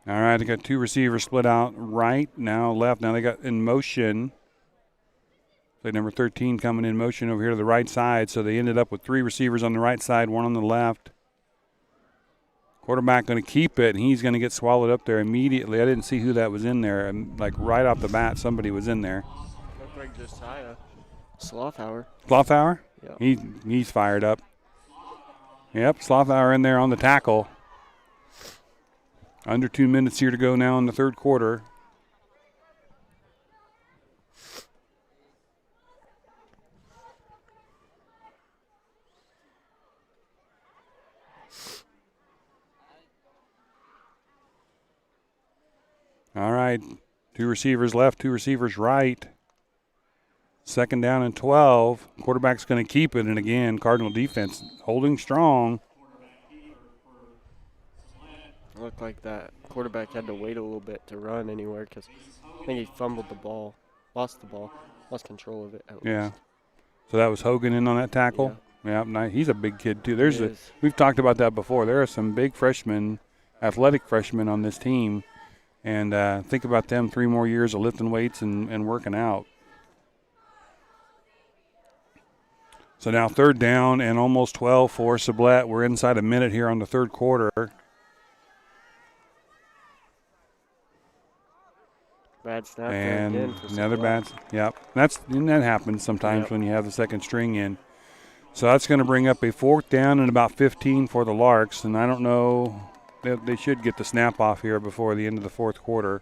All right, they got two receivers split out right, now left. Now they got in motion. Play number 13 coming in motion over here to the right side. So they ended up with three receivers on the right side, one on the left. Quarterback going to keep it, and he's going to get swallowed up there immediately. I didn't see who that was in there. And like right off the bat, somebody was in there. Looked like Josiah Slothauer. Slothauer? Yeah. He's fired up. Yep, Slothauer in there on the tackle. Under 2 minutes here to go now in the third quarter. All right, two receivers left, two receivers right. 2nd down and 12. Quarterback's going to keep it, and again, Cardinal defense holding strong. Looked like that quarterback had to wait a little bit to run anywhere because I think he fumbled the ball, lost control of it. Yeah. So that was Hogan in on that tackle? Yeah, nice. He's a big kid, too. We've talked about that before. There are some big freshmen, athletic freshmen on this team. And think about them 3 more years of lifting weights and working out. So now 3rd down and almost 12 for Sublette. We're inside a minute here on the third quarter. Bad snap And again for another Sublette. Yep. That happens sometimes when you have the second string in. So that's going to bring up a 4th down and about 15 for the Larks. And I don't know, they should get the snap off here before the end of the fourth quarter.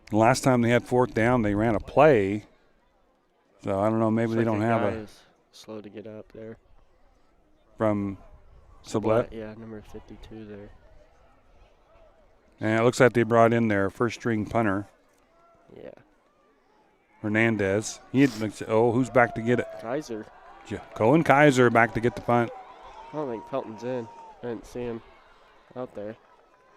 The last time they had 4th down, they ran a play. So I don't know, maybe they don't have a. Is slow to get up there. From Sublette? Yeah, number 52 there. And it looks like they brought in their first string punter, Yeah. Hernandez. Who's back to get it? Kaiser. Cohen Kaiser back to get the punt. I don't think Pelton's in. I didn't see him out there.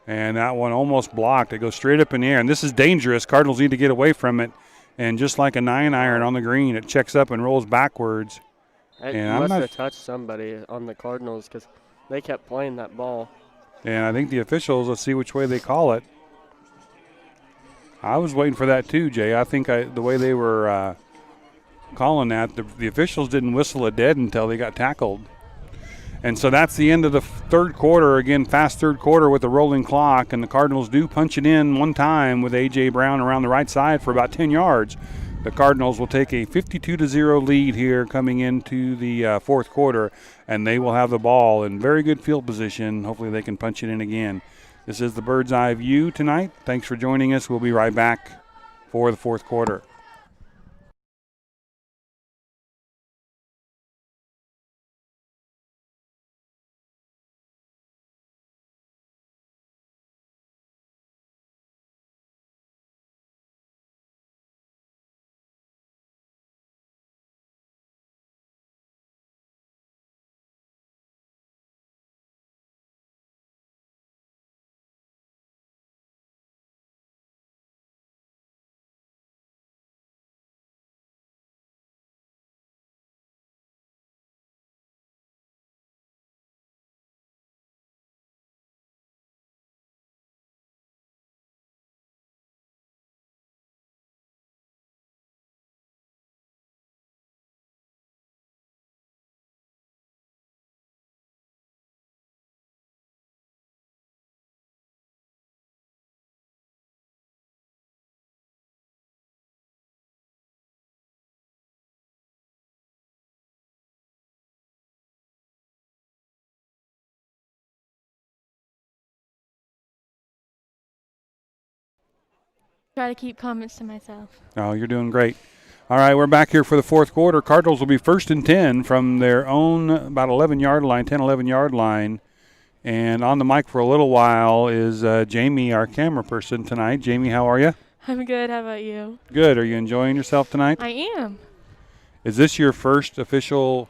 And that one almost blocked. It goes straight up in the air. And this is dangerous. Cardinals need to get away from it. And just like a 9-iron on the green, it checks up and rolls backwards. It And must have touched somebody on the Cardinals because they kept playing that ball. And I think the officials, let's see which way they call it. I was waiting for that too, Jay. I think the way they were calling that, the officials didn't whistle it dead until they got tackled. And so that's the end of the third quarter. Again, fast third quarter with a rolling clock. And the Cardinals do punch it in one time with A.J. Brown around the right side for about 10 yards. The Cardinals will take a 52-0 lead here coming into the fourth quarter, and they will have the ball in very good field position. Hopefully they can punch it in again. This is the Bird's Eye View tonight. Thanks for joining us. We'll be right back for the fourth quarter. Try to keep comments to myself. Oh, you're doing great. All right, we're back here for the fourth quarter. Cardinals will be 1st and 10 from their own about 11-yard line, 10, 11-yard line. And on the mic for a little while is Jamie, our camera person tonight. Jamie, how are you? I'm good. How about you? Good. Are you enjoying yourself tonight? I am. Is this your first official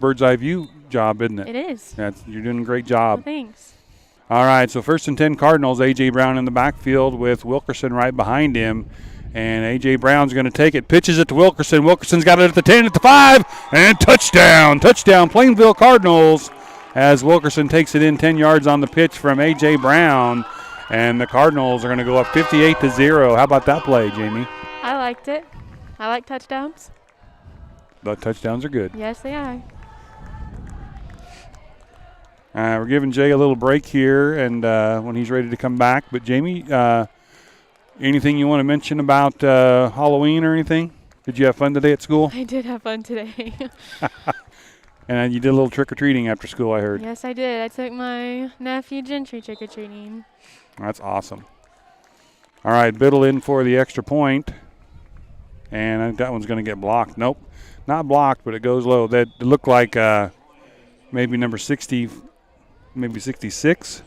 bird's eye view job, isn't it? It is. You're doing a great job. Well, thanks. All right, so 1st and 10 Cardinals, A.J. Brown in the backfield with Wilkerson right behind him. And A.J. Brown's going to take it, pitches it to Wilkerson. Wilkerson's got it at the 10, at the 5, and touchdown. Touchdown, Plainville Cardinals, as Wilkerson takes it in 10 yards on the pitch from A.J. Brown. And the Cardinals are going to go up 58-0. How about that play, Jamie? I liked it. I like touchdowns. The touchdowns are good. Yes, they are. We're giving Jay a little break here, and when he's ready to come back. But, Jamie, anything you want to mention about Halloween or anything? Did you have fun today at school? I did have fun today. And you did a little trick-or-treating after school, I heard. Yes, I did. I took my nephew Gentry trick-or-treating. That's awesome. All right, Biddle in for the extra point. And I think that one's going to get blocked. Nope, not blocked, but it goes low. That looked like maybe number 60, maybe 66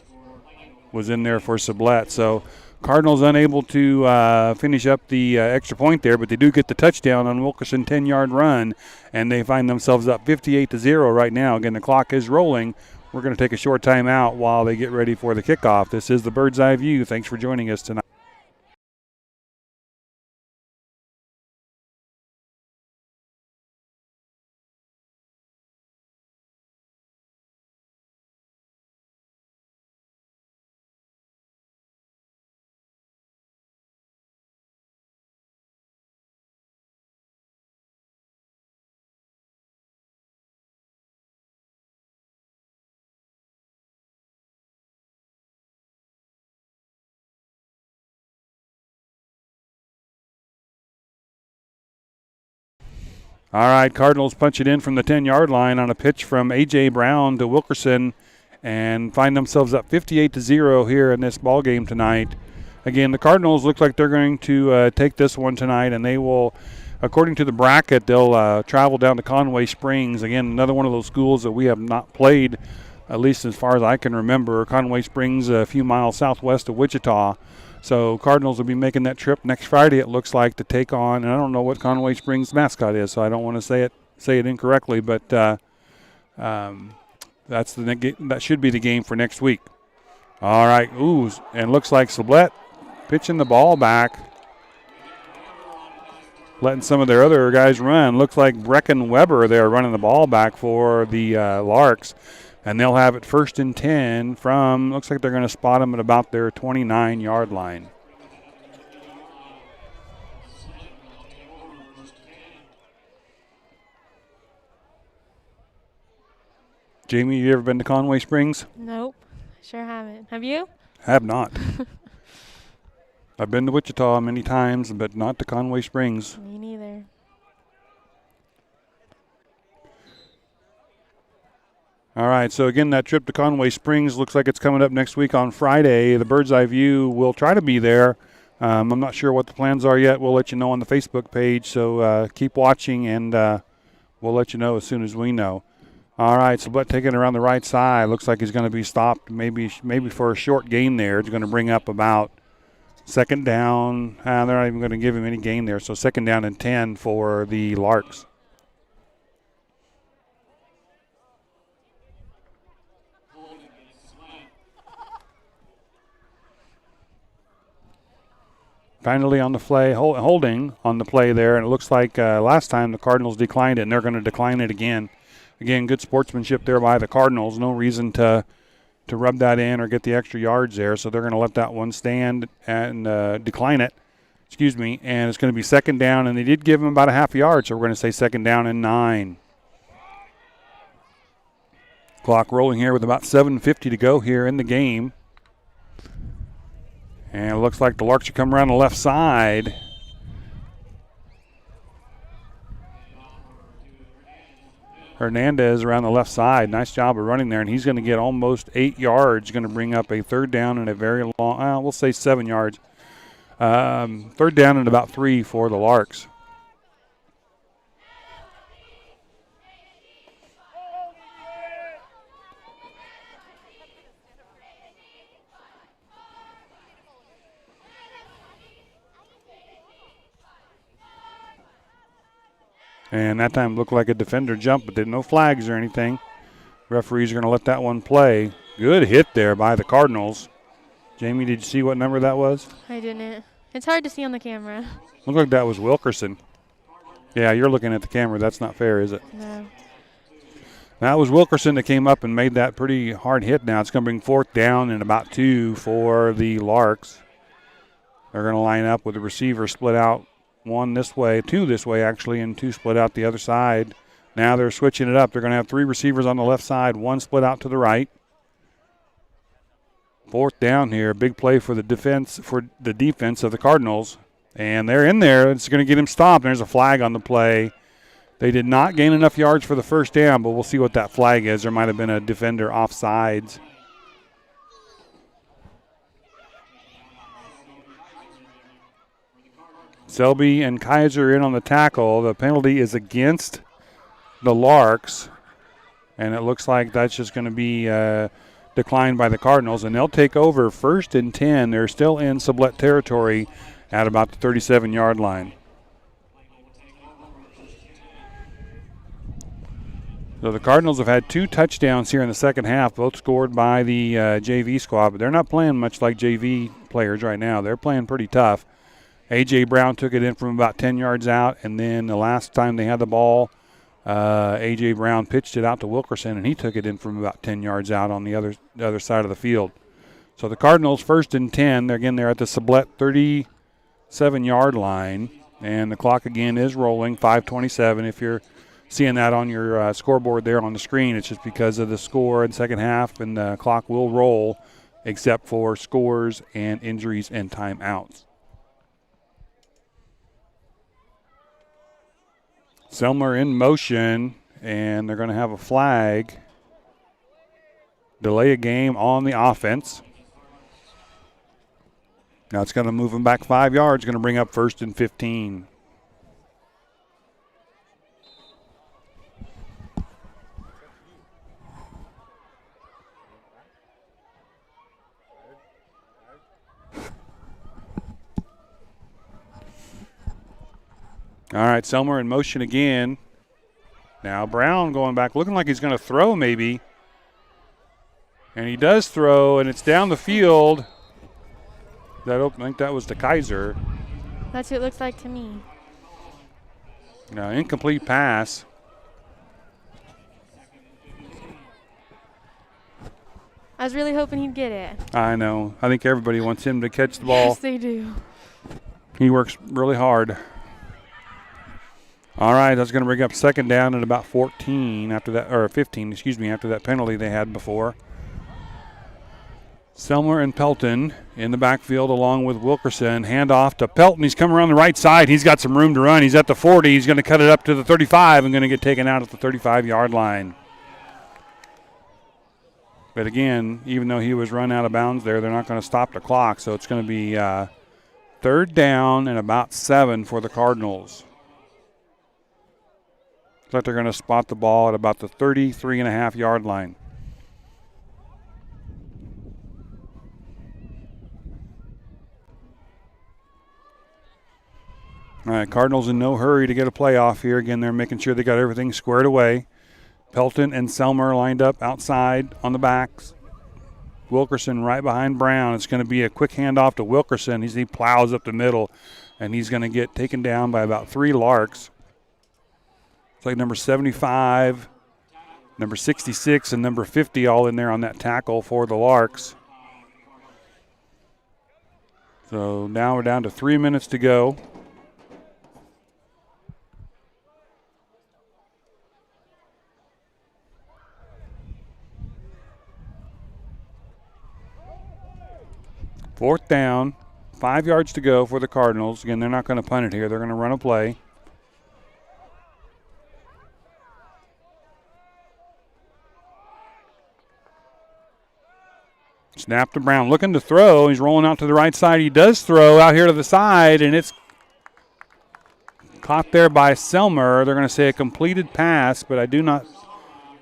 was in there for Sublette. So Cardinals unable to finish up the extra point there, but they do get the touchdown on Wilkerson 10-yard run, and they find themselves up 58-0 right now. Again, the clock is rolling. We're going to take a short time out while they get ready for the kickoff. This is the Bird's Eye View. Thanks for joining us tonight. All right, Cardinals punch it in from the 10-yard line on a pitch from A.J. Brown to Wilkerson and find themselves up 58-0 here in this ball game tonight. Again, the Cardinals look like they're going to take this one tonight, and they will, according to the bracket, they'll travel down to Conway Springs. Again, another one of those schools that we have not played, at least as far as I can remember. Conway Springs, a few miles southwest of Wichita. So Cardinals will be making that trip next Friday, it looks like, to take on, and I don't know what Conway Springs mascot is, so I don't want to say it incorrectly, but that should be the game for next week. All right, and looks like Sublette pitching the ball back, letting some of their other guys run. Looks like Brecken Weber there running the ball back for the Larks. And they'll have it 1st and 10 from, looks like they're going to spot them at about their 29-yard line. Jamie, you ever been to Conway Springs? Nope, sure haven't. Have you? Have not. I've been to Wichita many times, but not to Conway Springs. Me neither. All right, so again, that trip to Conway Springs looks like it's coming up next week on Friday. The Bird's Eye View will try to be there. I'm not sure what the plans are yet. We'll let you know on the Facebook page, so keep watching, and we'll let you know as soon as we know. All right, Sublette taking it around the right side. Looks like he's going to be stopped maybe for a short gain there. It's going to bring up about 2nd down. They're not even going to give him any gain there, so 2nd down and 10 for the Larks. Finally on the play, holding on the play there, and it looks like last time the Cardinals declined it, and they're going to decline it again. Again, good sportsmanship there by the Cardinals. No reason to rub that in or get the extra yards there, so they're going to let that one stand and decline it. And it's going to be 2nd down, and they did give him about a half yard, so we're going to say 2nd down and 9. Clock rolling here with about 7:50 to go here in the game. And it looks like the Larks should come around the left side. Hernandez around the left side. Nice job of running there, and he's going to get almost 8 yards. Going to bring up a 3rd down and a very long, we'll say 7 yards. Third down and about 3 for the Larks. And that time looked like a defender jump, but no flags or anything. Referees are going to let that one play. Good hit there by the Cardinals. Jamie, did you see what number that was? I didn't. It's hard to see on the camera. Looked like that was Wilkerson. Yeah, you're looking at the camera. That's not fair, is it? No. That was Wilkerson that came up and made that pretty hard hit now. It's going to bring 4th down and about 2 for the Larks. They're going to line up with the receiver split out. 1 this way, 2 this way actually, and 2 split out the other side. Now they're switching it up. They're going to have 3 receivers on the left side, 1 split out to the right. 4th down here, big play for the defense of the Cardinals. And they're in there. It's going to get him stopped. There's a flag on the play. They did not gain enough yards for the first down, but we'll see what that flag is. There might have been a defender offsides. Selby and Kaiser in on the tackle. The penalty is against the Larks, and it looks like that's just going to be declined by the Cardinals, and they'll take over 1st and 10. They're still in Sublette territory at about the 37-yard line. So the Cardinals have had 2 touchdowns here in the second half, both scored by the JV squad, but they're not playing much like JV players right now. They're playing pretty tough. A.J. Brown took it in from about 10 yards out, and then the last time they had the ball, A.J. Brown pitched it out to Wilkerson, and he took it in from about 10 yards out on the other side of the field. So the Cardinals 1st and 10. They're at the Sublette 37-yard line, and the clock again is rolling, 5:27. If you're seeing that on your scoreboard there on the screen, it's just because of the score in second half, and the clock will roll except for scores and injuries and timeouts. Selmer in motion, and they're going to have a flag. Delay a game on the offense. Now it's going to move them back 5 yards, going to bring up 1st and 15. All right, Selmer in motion again. Now Brown going back, looking like he's going to throw maybe. And he does throw, and it's down the field. I think that was to Kaiser. That's what it looks like to me. No, incomplete pass. I was really hoping he'd get it. I know. I think everybody wants him to catch the ball. Yes, they do. He works really hard. All right, that's going to bring up 2nd down at about 14 after that, or 15, after that penalty they had before. Selmer and Pelton in the backfield along with Wilkerson. Handoff to Pelton. He's coming around the right side. He's got some room to run. He's at the 40. He's going to cut it up to the 35 and going to get taken out at the 35-yard line. But again, even though he was run out of bounds there, they're not going to stop the clock. So it's going to be 3rd down and about 7 for the Cardinals. Looks like they're going to spot the ball at about the 33.5-yard line. All right, Cardinals in no hurry to get a playoff here. Again, they're making sure they got everything squared away. Pelton and Selmer lined up outside on the backs. Wilkerson right behind Brown. It's going to be a quick handoff to Wilkerson. He plows up the middle, and he's going to get taken down by about 3 Larks. It's like number 75, number 66, and number 50 all in there on that tackle for the Larks. So now we're down to 3 minutes to go. Fourth down, 5 yards to go for the Cardinals. Again, they're not going to punt it here. They're going to run a play. Snap to Brown, looking to throw. He's rolling out to the right side. He does throw out here to the side, and it's caught there by Selmer. They're going to say a completed pass, but I do not.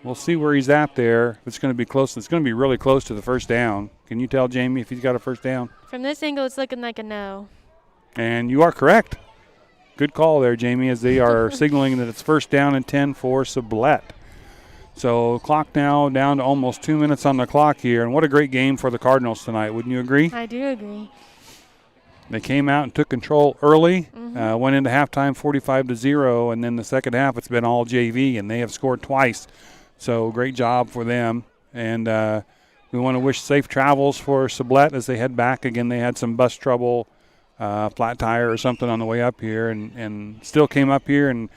We'll see where he's at there. It's going to be close. It's going to be really close to the first down. Can you tell, Jamie, if he's got a first down? From this angle, it's looking like a no. And you are correct. Good call there, Jamie, as they are signaling that it's first down and 10 for Sublette. So clock now down to almost 2 minutes on the clock here. And what a great game for the Cardinals tonight. Wouldn't you agree? I do agree. They came out and took control early, went into halftime 45-0, and then the second half it's been all JV, and they have scored twice. So great job for them. And we want to wish safe travels for Sublette as they head back. Again, they had some bus trouble, flat tire or something on the way up here, and still came up here and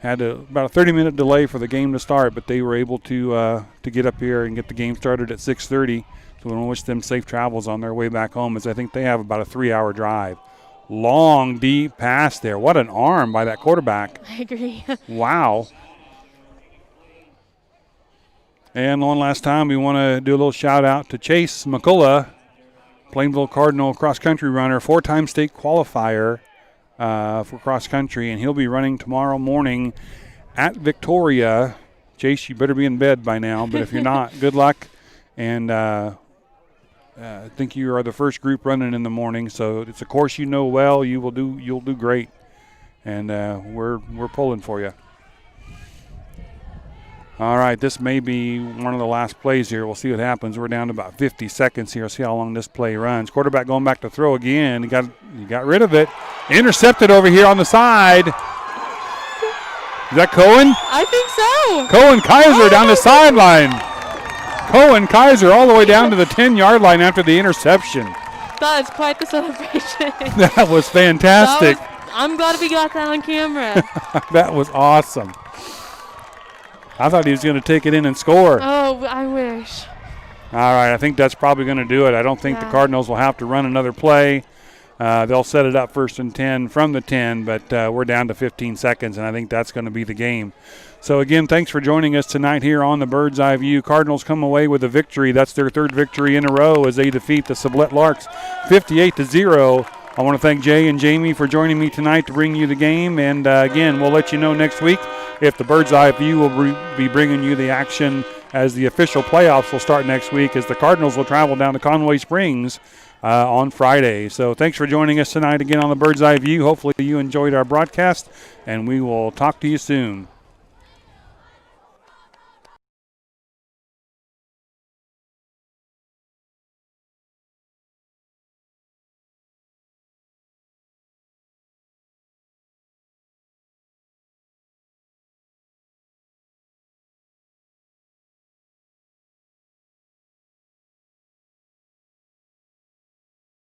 had about a 30-minute delay for the game to start, but they were able to get up here and get the game started at 6:30. So we want to wish them safe travels on their way back home, as I think they have about a 3-hour drive. Long, deep pass there. What an arm by that quarterback. I agree. Wow. And one last time, we want to do a little shout-out to Chase McCullough, Plainville Cardinal cross-country runner, 4-time state qualifier for cross-country, and he'll be running tomorrow morning at Victoria. Chase, you better be in bed by now, but if you're not, good luck. And I think you are the first group running in the morning, so it's a course you know well. You'll do great, and we're pulling for you. All right, this may be one of the last plays here. We'll see what happens. We're down to about 50 seconds here. See how long this play runs. Quarterback going back to throw again. He got rid of it. Intercepted over here on the side. Is that Cohen? I think so. Cohen Kaiser down the sideline. Cohen Kaiser all the way down to the 10-yard line after the interception. That is quite the celebration. That was fantastic. I'm glad we got that on camera. That was awesome. I thought he was going to take it in and score. Oh, I wish. All right, I think that's probably going to do it. I don't think the Cardinals will have to run another play. They'll set it up 1st and 10 from the 10, but we're down to 15 seconds, and I think that's going to be the game. So, again, thanks for joining us tonight here on the Bird's Eye View. Cardinals come away with a victory. That's their 3rd victory in a row as they defeat the Sublette Larks 58-0. I want to thank Jay and Jamie for joining me tonight to bring you the game. And, again, we'll let you know next week if the Bird's Eye View will be bringing you the action as the official playoffs will start next week, as the Cardinals will travel down to Conway Springs on Friday. So thanks for joining us tonight again on the Bird's Eye View. Hopefully you enjoyed our broadcast, and we will talk to you soon.